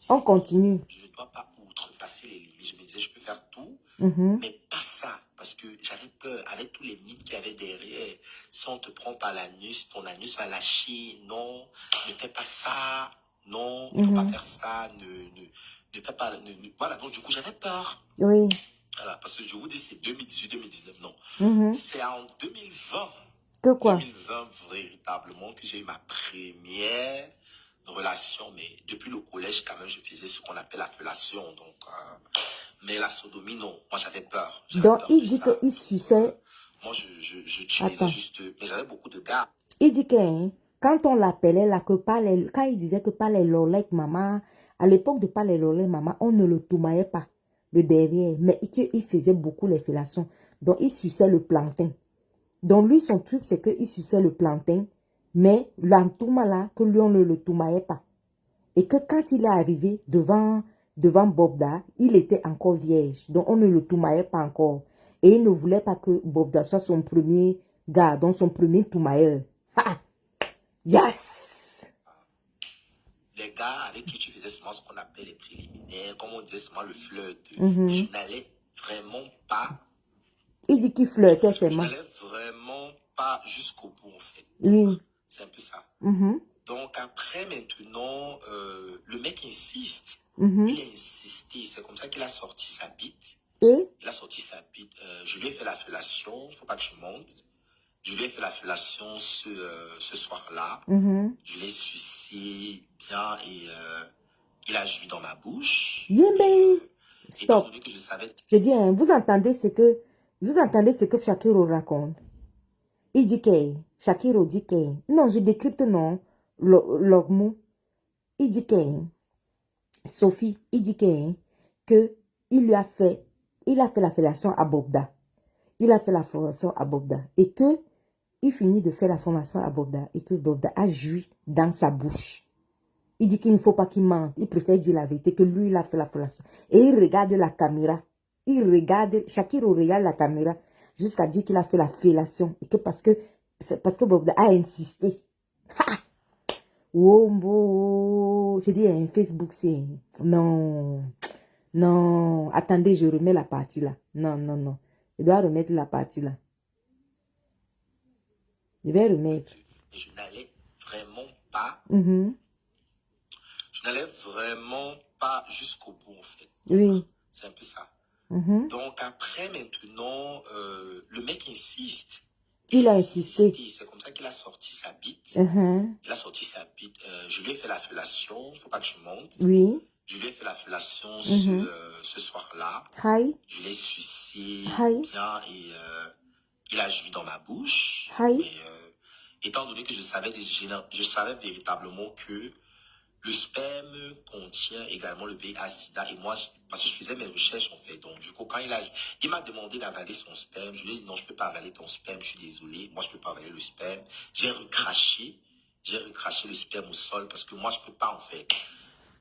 On continue. Je ne dois pas outrepasser les limites. Je me disais, je peux faire tout, mais pas ça. Parce que j'avais peur, avec tous les mythes qu'il y avait derrière. Si on te prend par l'anus, ton anus va lâcher. Non, ne fais pas ça. Non, il ne faut pas faire ça. Ne fais pas... Voilà, donc du coup, j'avais peur. Oui. Voilà, parce que je vous dis, c'est 2018-2019, non. C'est en 2020. Que quoi? 2020, véritablement, que j'ai eu ma première relation, mais depuis le collège, quand même, je faisais ce qu'on appelle la fellation, donc, mais la sodomie, non, moi j'avais peur. Donc, il dit qu'il suçait... Moi, j'utilisais juste, mais j'avais beaucoup de gars. Il dit que, hein, quand on l'appelait là, quand il disait que pas les lolettes, maman, à l'époque de pas les lolettes, maman, on ne le toumaillait pas, le derrière, mais il faisait beaucoup les fellations. Donc, il suçait le plantain. Donc, lui, son truc, c'est qu'il suçait le plantain, mais l'entouma là, que lui, on ne le toumaillait pas. Et que quand il est arrivé devant Bobda, il était encore vierge. Donc, on ne le toumaillait pas encore. Et il ne voulait pas que Bobda soit son premier gars, donc son premier toumailleur. Ha! Yes! Les gars avec qui tu faisais seulement ce qu'on appelle les préliminaires, comme on disait seulement le flirt, mais je n'allais vraiment pas. Il dit qu'il flirtait seulement. Je n'allais vraiment pas jusqu'au bout, en fait. Oui. C'est un peu ça. Donc après, maintenant, le mec insiste. Il a insisté. C'est comme ça qu'il a sorti sa bite. Il a sorti sa bite. Je lui ai fait la fellation. Il ne faut pas que je monte. Je lui ai fait la fellation ce soir-là. Je l'ai sucé bien et il a joui dans ma bouche. Stop. Que je savais... Je dis, hein, vous entendez ce que Shakiro raconte. Il dit que, Shakiro dit que, non, je décrypte non, l'ogmou. Il dit que, Sophie, il dit que il a fait la fellation à Bobda. Il a fait la formation à Bobda. Et que, il finit de faire la formation à Bobda. Et que Bobda a joui dans sa bouche. Il dit qu'il ne faut pas qu'il mente. Il préfère dire la vérité, que lui, il a fait la fellation. Et il regarde la caméra. Shakiro regarde la caméra jusqu'à dire qu'il a fait la fellation. Et que parce que Bobda a insisté. Ha! Wombo. Je dis, un Facebook, c'est... Non. Non. Attendez, je remets la partie là. Non, non, non. Je dois remettre la partie là. Je vais remettre. Je n'allais vraiment pas. Je n'allais vraiment pas jusqu'au bout, en fait. Oui. C'est un peu ça. Donc après, maintenant, le mec insiste. Il a insisté. C'est comme ça qu'il a sorti sa bite. Il a sorti sa bite. Je lui ai fait la fellation. Faut pas que je monte. Oui. Je lui ai fait la fellation ce soir-là. Je l'ai sucé bien et il a joui dans ma bouche. Mais étant donné que je savais véritablement que le sperme contient également le VIH/SIDA et moi, parce que je faisais mes recherches en fait. Donc du coup, quand il m'a demandé d'avaler son sperme, je lui ai dit non, je peux pas avaler ton sperme, je suis désolé, moi je peux pas avaler le sperme. J'ai recraché le sperme au sol parce que moi je peux pas en fait.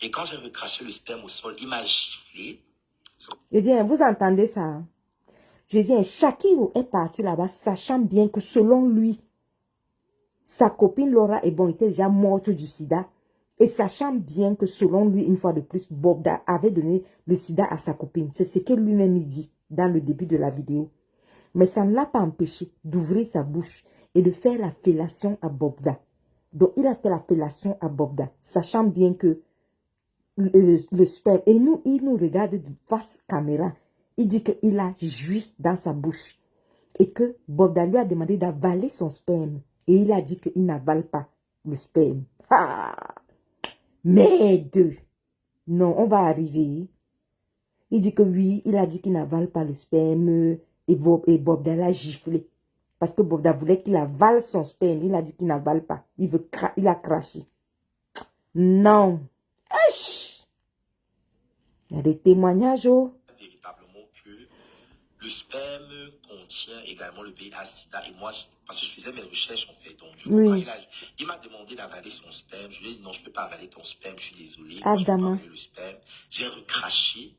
Et quand j'ai recraché le sperme au sol, il m'a giflé. Je dis, vous entendez ça? Je dis, Shakiro est parti là-bas, sachant bien que selon lui, sa copine Laura était déjà morte du sida. Et sachant bien que selon lui, une fois de plus, Bobda avait donné le sida à sa copine. C'est ce que lui-même dit dans le début de la vidéo. Mais ça ne l'a pas empêché d'ouvrir sa bouche et de faire la fellation à Bobda. Donc, il a fait la fellation à Bobda, sachant bien que le sperme, et il nous regarde de face caméra. Il dit qu'il a joui dans sa bouche et que Bobda lui a demandé d'avaler son sperme. Et il a dit qu'il n'avale pas le sperme. Ah! Merde! Non, on va arriver. Il dit que oui, il a dit qu'il n'avale pas le sperme et Bobda l'a giflé. Parce que Bobda voulait qu'il avale son sperme. Il a dit qu'il n'avale pas. Il a craché. Non. Aïe! Il y a des témoignages, oh. Véritablement que le sperme contient également le VIH/SIDA et moi, parce que je faisais mes recherches en fait. Donc du coup, quand il m'a demandé d'avaler son sperme, je lui ai dit non, je peux pas avaler ton sperme, je suis désolé. Moi, je peux pas avaler le sperme. J'ai recraché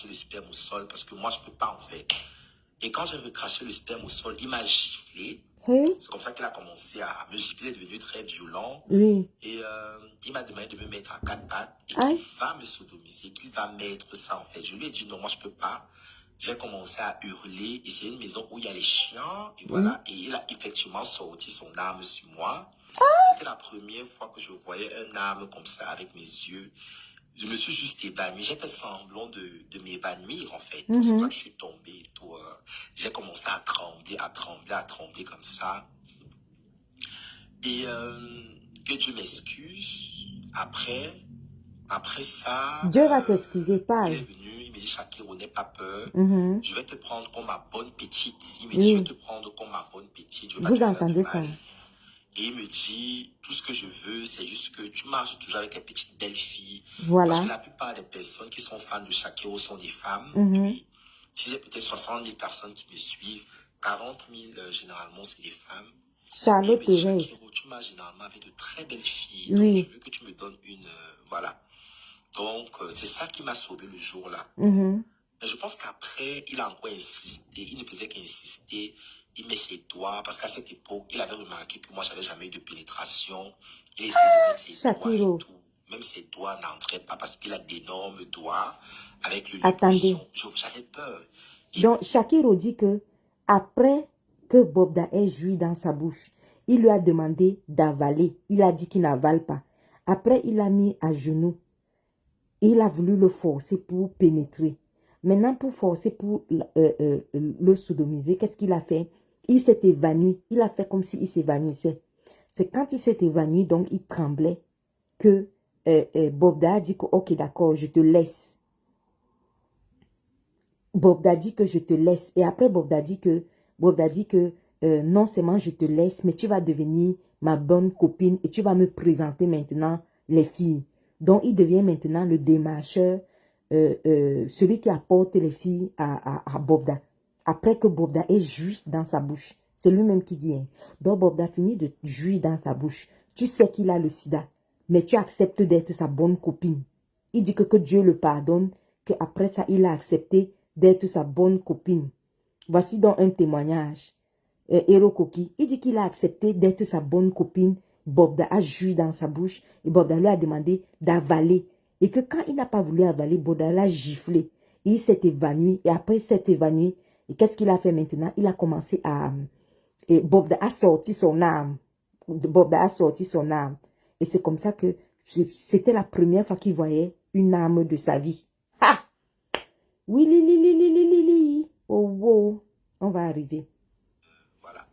le sperme au sol parce que moi, je peux pas en fait. Et quand j'ai recraché le sperme au sol, il m'a giflé. C'est comme ça qu'il a commencé à me gifler, il est devenu très violent. Et il m'a demandé de me mettre à 4 pattes et qu'il va me sodomiser, qu'il va mettre ça en fait. Je lui ai dit non, moi je peux pas. J'ai commencé à hurler et c'est une maison où il y a les chiens. Et voilà, et il a effectivement sorti son arme sur moi. C'était la première fois que je voyais un arme comme ça avec mes yeux. Je me suis juste évanoui. J'ai fait semblant de m'évanouir, en fait. C'est pour ça que je suis tombé et tout. J'ai commencé à trembler comme ça. Et que Dieu m'excuse. Après ça... Dieu va t'excuser, parle. Il est venu, il me dit, Shakiro, n'aie pas peur. Je vais te prendre comme ma bonne petite. Il me dit, je vais te prendre comme ma bonne petite. Je vais Vous entendez ça? Et il me dit, tout ce que je veux, c'est juste que tu marches toujours avec les petites belles filles. Voilà. Parce que la plupart des personnes qui sont fans de Shakiro sont des femmes. Puis, si j'ai peut-être 60 000 personnes qui me suivent, 40 000, généralement, c'est des femmes. Charlotte et il me dit, Shakiro, tu marches généralement avec de très belles filles. Donc, je veux que tu me donnes une... voilà. Donc, c'est ça qui m'a sauvé le jour-là. Mais je pense qu'après, il a encore insisté. Il ne faisait qu'insister. Il met ses doigts, parce qu'à cette époque, il avait remarqué que moi, j'avais jamais eu de pénétration. Il essayait de mettre ses doigts et tout. Même ses doigts n'entraient pas parce qu'il a d'énormes doigts avec le lubrifiant. J'avais peur. Donc, Shakiro dit que après que Bobda ait joui dans sa bouche, il lui a demandé d'avaler. Il a dit qu'il n'avale pas. Après, il l'a mis à genoux. Il a voulu le forcer pour pénétrer. Maintenant, pour forcer, pour le sodomiser, qu'est-ce qu'il a fait? Il s'est évanoui. Il a fait comme s'il s'évanouissait. C'est quand il s'est évanoui, donc il tremblait, que Bobda a dit que, ok, d'accord, je te laisse. Bobda dit que je te laisse. Et après, Bobda dit que non seulement je te laisse, mais tu vas devenir ma bonne copine et tu vas me présenter maintenant les filles. Donc, il devient maintenant le démarcheur, celui qui apporte les filles à Bobda. Après que Bobda ait joui dans sa bouche. C'est lui-même qui dit. Hein. Donc, Bobda finit de jouir dans ta bouche. Tu sais qu'il a le sida, mais tu acceptes d'être sa bonne copine. Il dit que Dieu le pardonne, qu'après ça, il a accepté d'être sa bonne copine. Voici donc un témoignage. Hero Koki, il dit qu'il a accepté d'être sa bonne copine. Bobda a joui dans sa bouche et Bobda lui a demandé d'avaler. Et que quand il n'a pas voulu avaler, Bobda l'a giflé. Il s'est évanoui et après s'être évanoui, et qu'est-ce qu'il a fait maintenant? Il a commencé à... Et Bobda a sorti son âme. Bobda a sorti son âme. Et c'est comme ça que c'était la première fois qu'il voyait une âme de sa vie. Ha! Oui, li. Oh, wow. On va arriver. Voilà.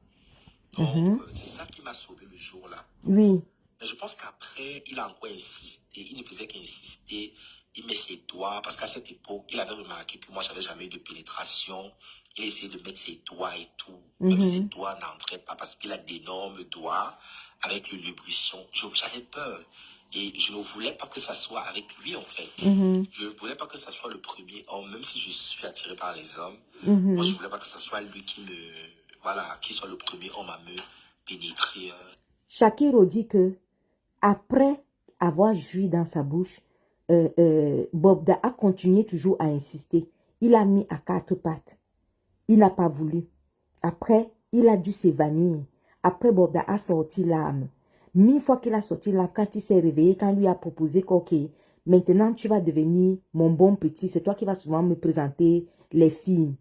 Donc, c'est ça qui m'a sauvé le jour-là. Oui. Mais je pense qu'après, il a encore insisté. Il ne faisait qu'insister. Il met ses doigts. Parce qu'à cette époque, il avait remarqué que moi, j'avais jamais eu de pénétration. Il a essayé de mettre ses doigts et tout. Même ses doigts n'entraient pas parce qu'il a d'énormes doigts avec le lubrifiant. J'avais peur. Et je ne voulais pas que ça soit avec lui, en fait. Je ne voulais pas que ça soit le premier homme, même si je suis attiré par les hommes. Moi, je ne voulais pas que ça soit lui qui qui soit le premier homme à me pénétrer. Shakiro dit que après avoir joui dans sa bouche, Bobda a continué toujours à insister. Il a mis à quatre pattes. Il n'a pas voulu. Après, il a dû s'évanouir. Après, Bobda a sorti l'âme. 1000 fois qu'il a sorti l'âme, quand il s'est réveillé, quand lui a proposé qu'ok, maintenant tu vas devenir mon bon petit, c'est toi qui vas souvent me présenter les filles.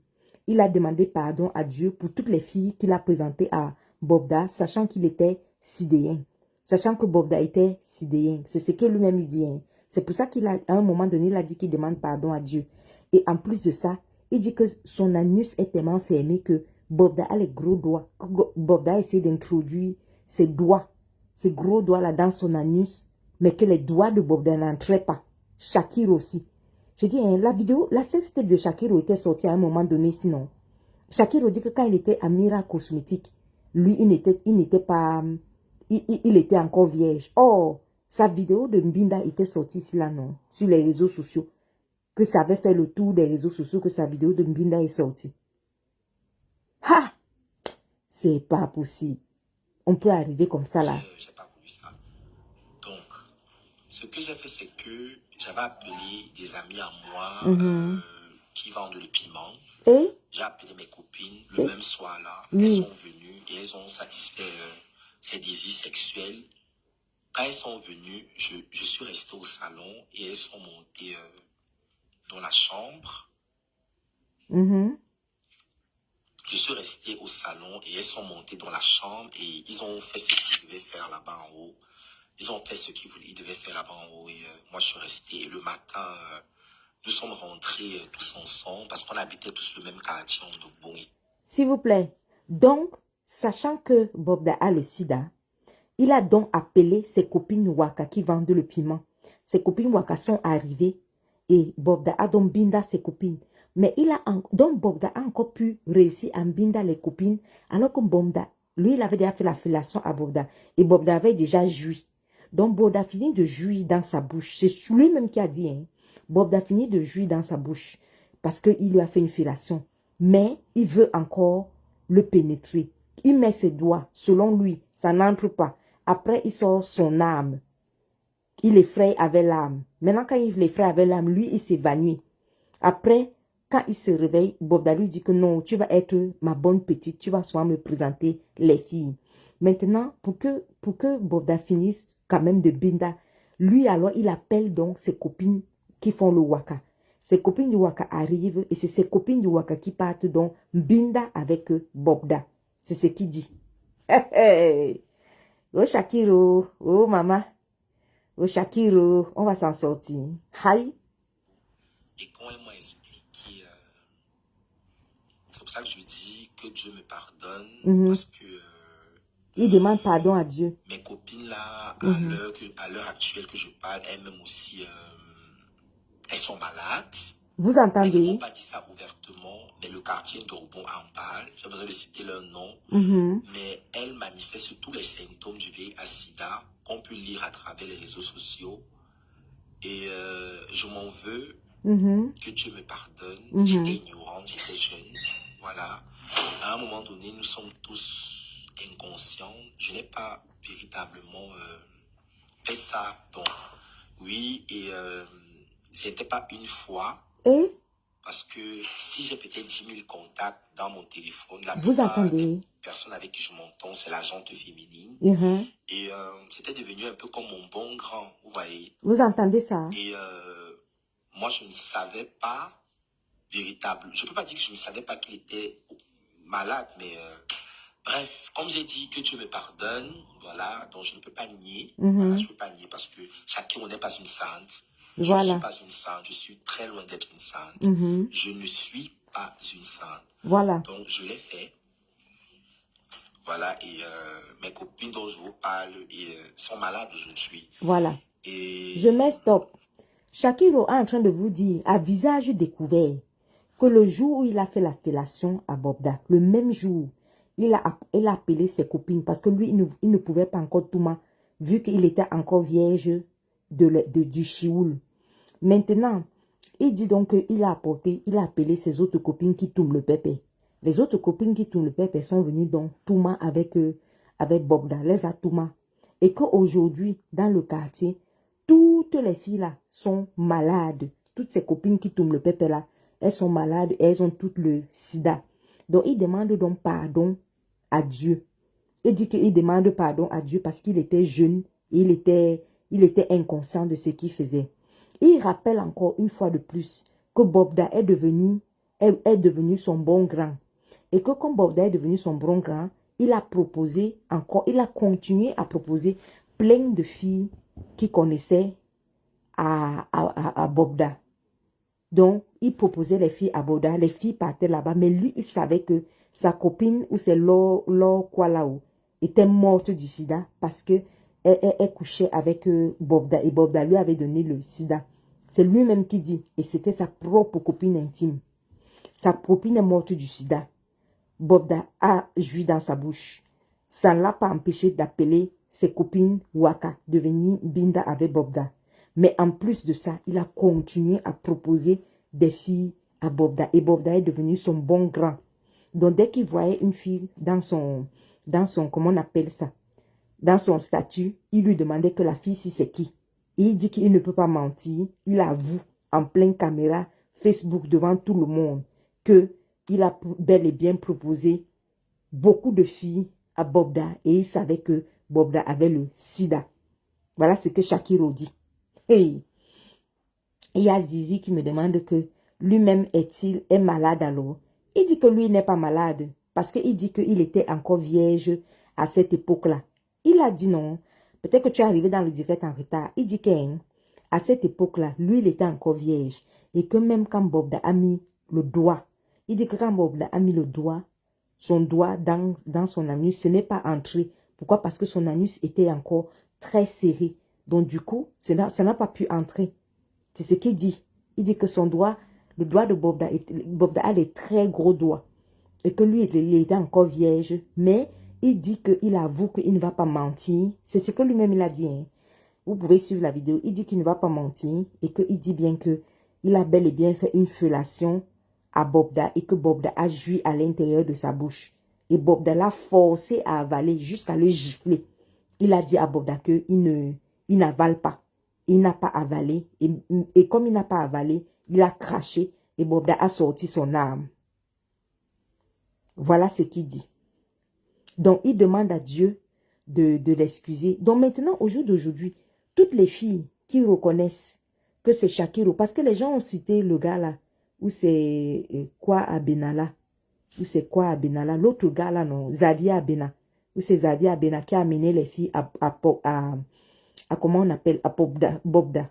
Il a demandé pardon à Dieu pour toutes les filles qu'il a présentées à Bobda, sachant qu'il était sidéen. Sachant que Bobda était sidéen. C'est ce que lui-même il dit. Hein. C'est pour ça qu'à un moment donné, il a dit qu'il demande pardon à Dieu. Et en plus de ça, il dit que son anus est tellement fermé que Bobda a les gros doigts. Bobda a essayé d'introduire ses doigts, ses gros doigts là dans son anus, mais que les doigts de Bobda n'entraient pas. Shakiro aussi. J'ai dit, hein, la sextape de Shakiro était sortie à un moment donné, sinon. Shakiro dit que quand il était à Mira Cosmétique, lui, il était encore vierge. Or, sa vidéo de Mbinda était sortie ici là, non, sur les réseaux sociaux. Que ça avait fait le tour des réseaux sociaux, que sa vidéo de Mbinda est sortie. Ha! C'est pas possible. On peut arriver comme ça là. J'ai pas voulu ça. Donc, ce que j'ai fait, c'est que j'avais appelé des amis à moi qui vendent le piment. Et? J'ai appelé mes copines le même soir-là. Oui. Elles sont venues et elles ont satisfait ses désirs sexuels. Quand elles sont venues, je suis resté au salon et elles sont montées dans la chambre. Je suis resté au salon et elles sont montées dans la chambre et ils ont fait ce qu'ils devaient faire là-bas en haut. Ils ont fait ce qu'ils devaient faire là-bas en haut et moi je suis resté. Et le matin, nous sommes rentrés tous ensemble parce qu'on habitait tous le même quartier en Dobongi. S'il vous plaît. Donc, sachant que Bobda a le sida, il a donc appelé ses copines Waka qui vendent le piment. Ses copines Waka sont arrivées et Bobda a donc binda ses copines. Mais donc Bobda a encore pu réussir à binda les copines alors que Bobda, lui, il avait déjà fait la fellation à Bobda et Bobda avait déjà joui. Donc Bobda finit de jouir dans sa bouche. C'est lui-même qui a dit, hein. Bobda finit de jouir dans sa bouche parce qu'il lui a fait une fellation. Mais il veut encore le pénétrer. Il met ses doigts, selon lui, ça n'entre pas. Après, il sort son âme. Il effraie avec l'âme. Maintenant, quand il l'effraie avec l'âme, lui, il s'évanouit. Après, quand il se réveille, Bobda lui dit que non, tu vas être ma bonne petite, tu vas souvent me présenter les filles. Maintenant, pour que Bobda finisse quand même de binda, lui alors, il appelle donc ses copines qui font le waka. Ses copines du waka arrivent et c'est ses copines du waka qui partent donc binda avec Bobda. C'est ce qu'il dit. Oh Shakiro, oh maman, oh Shakiro, on va s'en sortir. Hi. Et quand elle m'a expliqué, c'est pour ça que je dis que Dieu me pardonne, parce que il demande pardon à Dieu. Mes copines là, à l'heure actuelle que je parle, elles-mêmes aussi, elles sont malades. Vous entendez? Elles ne m'ont pas dit ça ouvertement, mais le quartier d'Orbon en parle. J'ai besoin de citer leur nom. Mais elles manifestent tous les symptômes du VIH-Sida qu'on peut lire à travers les réseaux sociaux. Et je m'en veux que Dieu me pardonne. J'étais ignorante, j'étais jeune. Voilà. À un moment donné, nous sommes tous inconscients. Je n'ai pas véritablement fait ça. Donc, oui, et ce n'était pas une fois. Et? Parce que si j'ai peut-être 10 000 contacts dans mon téléphone, la Vous plupart entendez? des personnes avec qui je m'entends, c'est la gente féminine. Et c'était devenu un peu comme mon bon grand, vous voyez. Vous entendez ça? Et moi, je ne savais pas véritable. Je ne peux pas dire que je ne savais pas qu'il était malade, mais bref, comme j'ai dit, que Dieu me pardonne, voilà, donc je ne peux pas nier. Voilà, je ne peux pas nier parce que chacun n'est pas une sainte. Je ne suis pas une sainte, je suis très loin d'être une sainte. Je ne suis pas une sainte. Voilà. Donc, je l'ai fait. Voilà, et mes copines dont je vous parle sont malades aujourd'hui. Voilà. Et... Je mets stop. Shakiro est en train de vous dire, à visage découvert, que le jour où il a fait la fellation à Bobda, le même jour, il a appelé ses copines parce que lui, il ne pouvait pas encore Touma, vu qu'il était encore vierge du chioul. Maintenant, il dit donc qu'il a appelé ses autres copines qui tournent le pépé. Les autres copines qui tournent le pépé sont venues donc Touma avec Bobda, les a Touma. Et qu'aujourd'hui, dans le quartier, toutes les filles là sont malades. Toutes ces copines qui tournent le pépé là, elles sont malades et elles ont toutes le sida. Donc, il demande donc pardon à Dieu. Il dit qu'il demande pardon à Dieu parce qu'il était jeune et il était inconscient de ce qu'il faisait. Il rappelle encore une fois de plus que Bobda est devenu son bon grand. Et que comme Bobda est devenu son bon grand, il a continué à proposer plein de filles qui connaissaient à Bobda. Donc, il proposait les filles à Bobda, les filles partaient là-bas, mais lui, il savait que sa copine, ou c'est Laure Kwalao, était morte du sida parce que elle couchait avec Bobda et Bobda lui avait donné le sida. C'est lui-même qui dit, et c'était sa propre copine intime. Sa copine est morte du sida. Bobda a joui dans sa bouche. Ça ne l'a pas empêché d'appeler ses copines Waka, devenir Binda avec Bobda. Mais en plus de ça, il a continué à proposer des filles à Bobda. Et Bobda est devenu son bon grand. Donc dès qu'il voyait une fille dans son, comment on appelle ça, dans son statut, il lui demandait que la fille, si c'est qui. Et il dit qu'il ne peut pas mentir. Il avoue en pleine caméra, Facebook devant tout le monde, qu'il a bel et bien proposé beaucoup de filles à Bobda et il savait que Bobda avait le sida. Voilà ce que Shakiro dit. Hey. Il y a Zizi qui me demande que lui-même est malade alors. Il dit que lui n'est pas malade parce qu'il dit qu'il était encore vierge à cette époque-là. Il a dit non. Peut-être que tu es arrivé dans le direct en retard. Il dit qu'à cette époque-là, lui, il était encore vierge. Et que même quand Bobda a mis le doigt, il dit que quand Bobda a mis le doigt, son doigt dans son anus, ce n'est pas entré. Pourquoi? Parce que son anus était encore très serré. Donc du coup, ça n'a pas pu entrer. C'est ce qu'il dit. Il dit que son doigt, le doigt de Bobda a des très gros doigts. Et que lui, il était encore vierge. Mais il dit qu'il avoue qu'il ne va pas mentir. C'est ce que lui-même il a dit. Hein. Vous pouvez suivre la vidéo. Il dit qu'il ne va pas mentir. Et qu'il dit bien qu'il a bel et bien fait une fellation à Bobda. Et que Bobda a joui à l'intérieur de sa bouche. Et Bobda l'a forcé à avaler jusqu'à le gifler. Il a dit à Bobda qu'il n'avale pas. Il n'a pas avalé. Et comme il n'a pas avalé, il a craché. Et Bobda a sorti son arme. Voilà ce qu'il dit. Donc, il demande à Dieu de l'excuser. Donc, maintenant, au jour d'aujourd'hui, toutes les filles qui reconnaissent que c'est Shakiro, parce que les gens ont cité le gars là, ou c'est quoi à Benalla, ou c'est quoi à Benalla, l'autre gars là, non, Xavier Abena, ou c'est Xavier Abena qui a amené les filles à comment on appelle, à Bobda.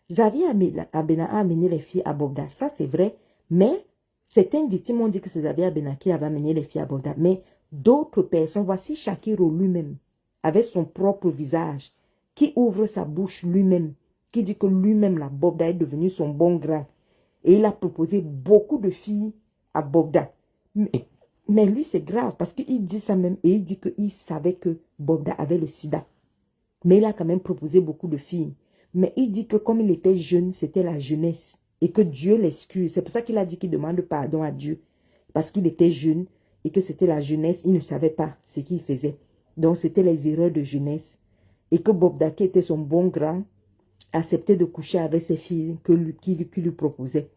Xavier Abena a amené les filles à Bobda, ça c'est vrai, mais certaines victimes ont dit que c'est Xavier Abena qui avait amené les filles à Bobda, mais d'autres personnes, voici Shakiro lui-même, avec son propre visage, qui ouvre sa bouche lui-même, qui dit que lui-même, la Bobda est devenu son bon grand. Et il a proposé beaucoup de filles à Bobda. Mais lui, c'est grave, parce qu'il dit ça même, et il dit qu'il savait que Bobda avait le sida. Mais il a quand même proposé beaucoup de filles. Mais il dit que comme il était jeune, c'était la jeunesse, et que Dieu l'excuse. C'est pour ça qu'il a dit qu'il demande pardon à Dieu, parce qu'il était jeune, et que c'était la jeunesse, il ne savait pas ce qu'il faisait. Donc, c'était les erreurs de jeunesse. Et que Bobda, qui était son bon grand, acceptait de coucher avec ses filles qui lui proposait.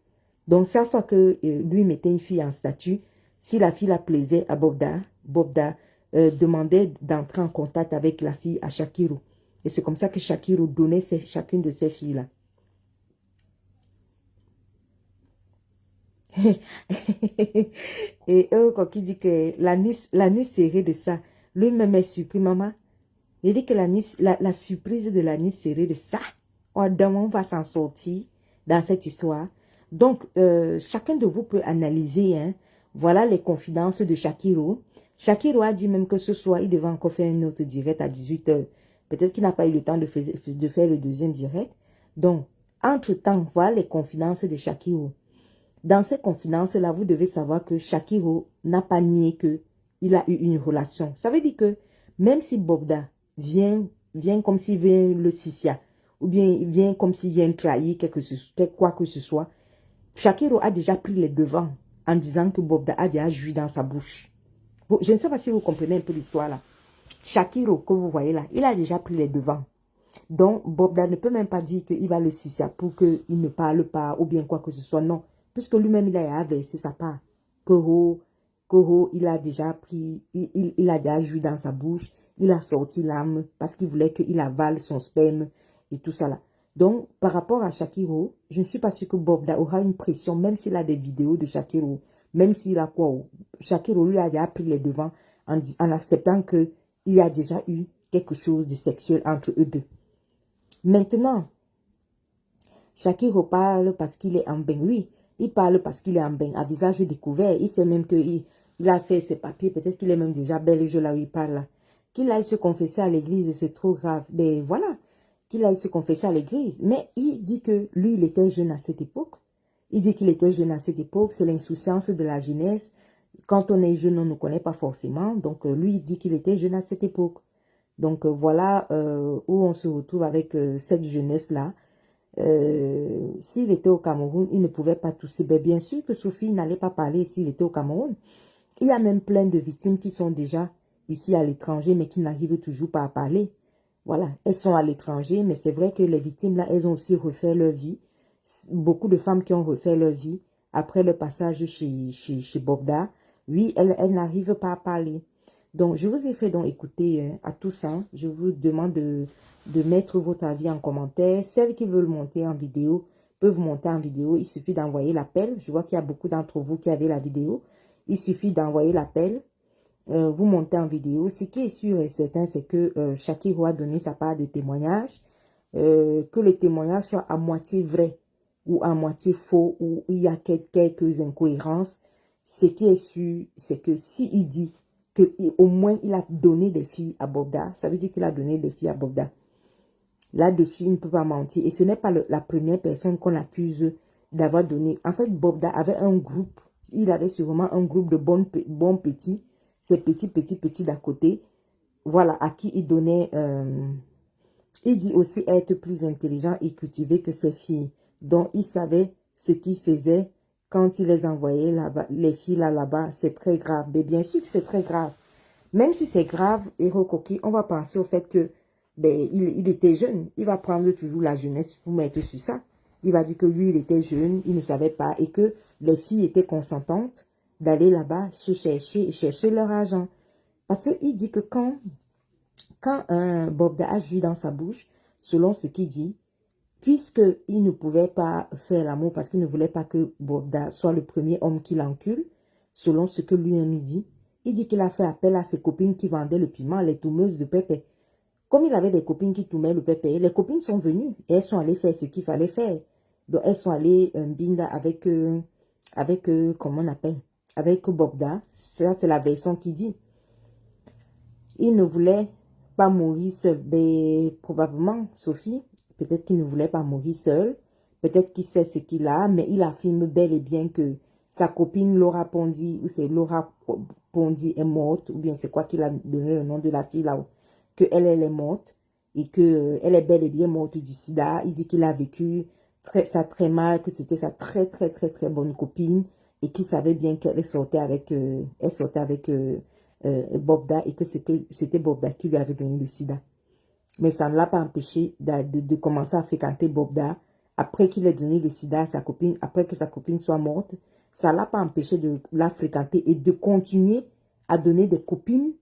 Donc, chaque fois que lui mettait une fille en statut, si la fille la plaisait à Bobda, Bobda demandait d'entrer en contact avec la fille à Shakiro. Et c'est comme ça que Shakiro donnait chacune de ces filles-là. Et eux, quand il dit que la nuit serrée de ça, lui-même est surpris, maman. Il dit que la surprise de la nuit serrée de ça, on va s'en sortir dans cette histoire. Donc, chacun de vous peut analyser, hein. Voilà les confidences de Shakiro. Shakiro a dit même que ce soir, il devait encore faire une autre direct à 18 h. Peut-être qu'il n'a pas eu le temps de faire le deuxième direct. Donc, entre-temps, voilà les confidences de Shakiro. Dans ces confidences-là, vous devez savoir que Shakiro n'a pas nié qu'il a eu une relation. Ça veut dire que même si Bobda vient comme s'il vient le Sissia, ou bien vient comme s'il vient trahir quoi que ce soit, Shakiro a déjà pris les devants en disant que Bobda a déjà joui dans sa bouche. Je ne sais pas si vous comprenez un peu l'histoire là. Shakiro, que vous voyez là, il a déjà pris les devants. Donc, Bobda ne peut même pas dire qu'il va le Sissia pour qu'il ne parle pas ou bien quoi que ce soit. Non. Puisque lui-même, il a versé sa part. Koro, il a déjà pris, il a déjà joui dans sa bouche. Il a sorti l'âme parce qu'il voulait qu'il avale son sperme et tout ça là. Donc, par rapport à Shakiro, je ne suis pas sûre que Bobda aura une pression, même s'il a des vidéos de Shakiro, même s'il a quoi. Shakiro lui a déjà pris les devants en acceptant qu'il y a déjà eu quelque chose de sexuel entre eux deux. Maintenant, Shakiro parle parce qu'il est en bain, oui. Il parle parce qu'il est en bain, à visage découvert. Il sait même qu'il a fait ses papiers. Peut-être qu'il est même déjà belge là où il parle là. Qu'il aille se confesser à l'église, c'est trop grave. Ben voilà, qu'il aille se confesser à l'église. Mais il dit que lui, il était jeune à cette époque. Il dit qu'il était jeune à cette époque. C'est l'insouciance de la jeunesse. Quand on est jeune, on ne connaît pas forcément. Donc lui, il dit qu'il était jeune à cette époque. Donc voilà où on se retrouve avec cette jeunesse-là. S'il était au Cameroun, il ne pouvait pas tousser. Ben, bien sûr que Sophie n'allait pas parler s'il était au Cameroun. Il y a même plein de victimes qui sont déjà ici à l'étranger, mais qui n'arrivent toujours pas à parler. Voilà, elles sont à l'étranger, mais c'est vrai que les victimes là, elles ont aussi refait leur vie. Beaucoup de femmes qui ont refait leur vie après le passage chez Bobda, oui, elles n'arrivent pas à parler. Donc, je vous ai fait donc écouter à tout ça. Je vous demande de mettre votre avis en commentaire. Celles qui veulent monter en vidéo peuvent monter en vidéo. Il suffit d'envoyer l'appel. Je vois qu'il y a beaucoup d'entre vous qui avez la vidéo. Il suffit d'envoyer l'appel. Vous montez en vidéo. Ce qui est sûr et certain, c'est que Shakiro a donné sa part de témoignage. Que le témoignage soit à moitié vrai ou à moitié faux, ou il y a quelques incohérences. Ce qui est sûr, c'est que s'il dit qu'au moins il a donné des filles à Bobda, ça veut dire qu'il a donné des filles à Bobda. Là-dessus, il ne peut pas mentir. Et ce n'est pas la première personne qu'on accuse d'avoir donné. En fait, Bobda avait un groupe. Il avait sûrement un groupe de bons petits. Ces petits d'à côté. Voilà, à qui il donnait... il dit aussi être plus intelligent et cultivé que ses filles. Donc, il savait ce qu'il faisait quand il les envoyait là-bas. Les filles là-bas, c'est très grave. Mais bien sûr que c'est très grave. Même si c'est grave, Héros Coquille, on va penser au fait que ben, il était jeune. Il va prendre toujours la jeunesse pour mettre sur ça. Il va dire que lui, il était jeune, il ne savait pas et que les filles étaient consentantes d'aller là-bas chercher leur argent. Parce qu'il dit que quand un Bobda a joui dans sa bouche, selon ce qu'il dit, puisqu'il ne pouvait pas faire l'amour parce qu'il ne voulait pas que Bobda soit le premier homme qui l'encule, selon ce que lui-même dit, il dit qu'il a fait appel à ses copines qui vendaient le piment, les toumeuses de pépé. Comme il avait des copines qui toumaient le pépé, les copines sont venues et elles sont allées faire ce qu'il fallait faire. Donc elles sont allées binda avec comment on appelle, avec Bobda. Ça c'est la version qui dit. Il ne voulait pas mourir seul. Ben, probablement, Sophie, peut-être qu'il ne voulait pas mourir seul. Peut-être qu'il sait ce qu'il a, mais il affirme bel et bien que sa copine Laura Pondy, ou c'est Laura Pondy est morte, ou bien c'est quoi qu'il a donné le nom de la fille là, que elle est morte, et que elle est bel et bien morte du sida. Il dit qu'il a vécu ça très mal, que c'était sa très bonne copine, et qu'il savait bien qu'elle sortait avec, Bobda, et que c'était Bobda qui lui avait donné le sida. Mais ça ne l'a pas empêché de commencer à fréquenter Bobda, après qu'il ait donné le sida à sa copine, après que sa copine soit morte, ça ne l'a pas empêché de la fréquenter et de continuer à donner des copines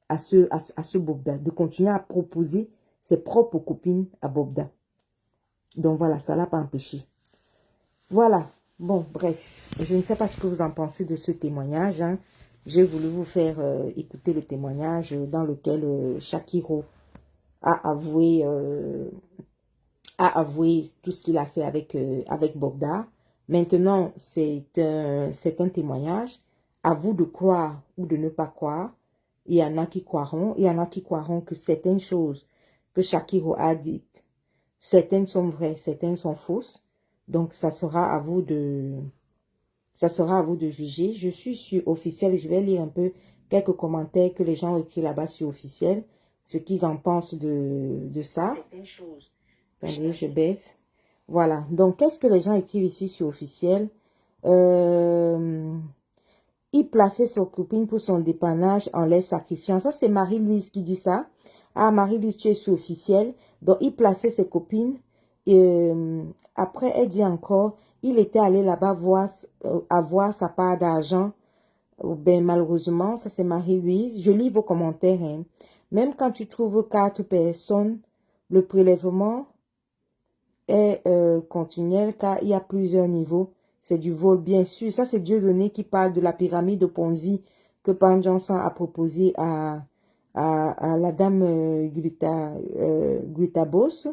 à ce Bogda, de continuer à proposer ses propres copines à Bogda. Donc voilà, ça ne l'a pas empêché. Voilà, bon, bref, je ne sais pas ce que vous en pensez de ce témoignage. Hein. J'ai voulu vous faire écouter le témoignage dans lequel Shakiro a avoué tout ce qu'il a fait avec Bogda. Maintenant, c'est un témoignage. À vous de croire ou de ne pas croire. Il y en a qui croiront. Il y en a qui croiront que certaines choses que Shakiro a dites, certaines sont vraies, certaines sont fausses. Donc, ça sera à vous de juger. Je suis sur Officiel. Je vais lire un peu quelques commentaires que les gens ont écrits là-bas sur Officiel. Ce qu'ils en pensent de ça. Certaines choses. Attendez, je baisse. Voilà. Donc, qu'est-ce que les gens écrivent ici sur Officiel? Il plaçait sa copine pour son dépannage en les sacrifiant. Ça, c'est Marie-Louise qui dit ça. Ah, Marie-Louise, tu es sur Officiel. Donc, il plaçait ses copines. Après, elle dit encore, il était allé là-bas avoir sa part d'argent. Ben, malheureusement, ça c'est Marie-Louise. Je lis vos commentaires. Hein. Même quand tu trouves 4 personnes, le prélèvement est continuel car il y a plusieurs niveaux. C'est du vol, bien sûr. Ça, c'est Dieudonné qui parle de la pyramide de Ponzi que Pan Johnson a proposé à la dame Gluta Boss.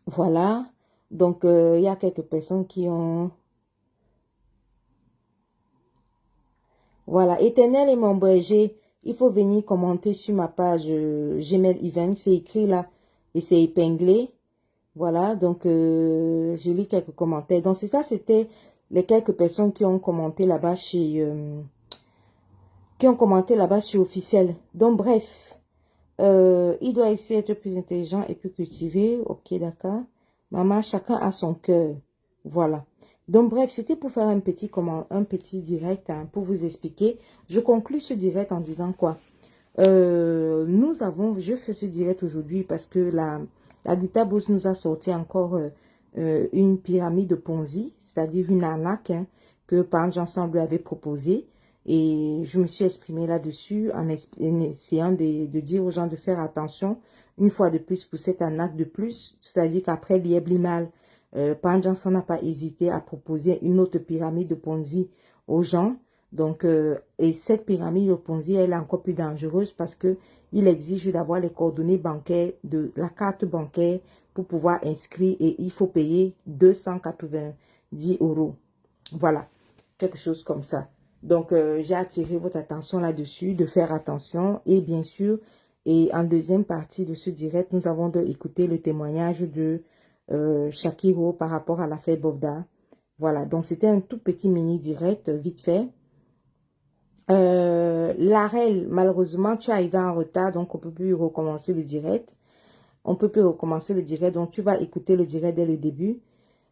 Voilà. Donc, il y a quelques personnes qui ont... Voilà. Éternel et mon berger, il faut venir commenter sur ma page Gmail Event. C'est écrit là et c'est épinglé. Voilà. Donc, je lis quelques commentaires. Donc, c'est ça, c'était les quelques personnes qui ont commenté là-bas chez... sur Officiel. Donc, bref. Il doit essayer d'être plus intelligent et plus cultivé. Ok, d'accord. Maman, chacun a son cœur. Voilà. Donc, bref, c'était pour faire un petit direct hein, pour vous expliquer. Je conclus ce direct en disant quoi? Je fais ce direct aujourd'hui parce que la Gluta Boss nous a sorti encore une pyramide de Ponzi, c'est-à-dire une arnaque hein, que Pan Johnson lui avait proposée. Et je me suis exprimée là-dessus en essayant de dire aux gens de faire attention une fois de plus pour cette arnaque de plus. C'est-à-dire qu'après l'Ieblimal, Pan Johnson n'a pas hésité à proposer une autre pyramide de Ponzi aux gens. Donc, et cette pyramide de Ponzi, elle est encore plus dangereuse parce que il exige d'avoir les coordonnées bancaires de la carte bancaire pour pouvoir inscrire et il faut payer 290 €. Voilà, quelque chose comme ça. Donc, j'ai attiré votre attention là-dessus, de faire attention. Et bien sûr, et en deuxième partie de ce direct, nous avons écouté le témoignage de Shakiro par rapport à l'affaire Bogda. Voilà, donc c'était un tout petit mini direct, vite fait. Larel, malheureusement, tu es arrivé en retard, donc on ne peut plus recommencer le direct. On ne peut plus recommencer le direct, donc tu vas écouter le direct dès le début.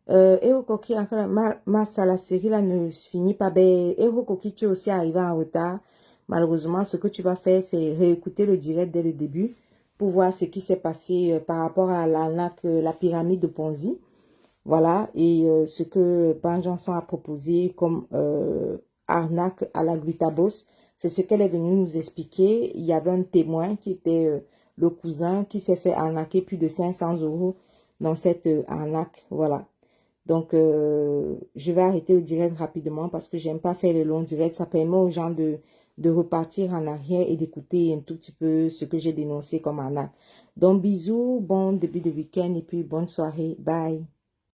Koki, la série là ne finit pas. Ben, Koki, tu es aussi arrivé en retard. Malheureusement, ce que tu vas faire, c'est réécouter le direct dès le début pour voir ce qui s'est passé par rapport à la pyramide de Ponzi. Voilà, et ce que Pan Johnson a proposé comme arnaque à la Gluta Boss, c'est ce qu'elle est venue nous expliquer. Il y avait un témoin qui était le cousin qui s'est fait arnaquer plus de 500 € dans cette arnaque. Voilà. Donc, je vais arrêter le direct rapidement parce que j'aime pas faire les longs directs. Ça permet aux gens de repartir en arrière et d'écouter un tout petit peu ce que j'ai dénoncé comme arnaque. Donc, bisous, bon début de week-end et puis bonne soirée. Bye.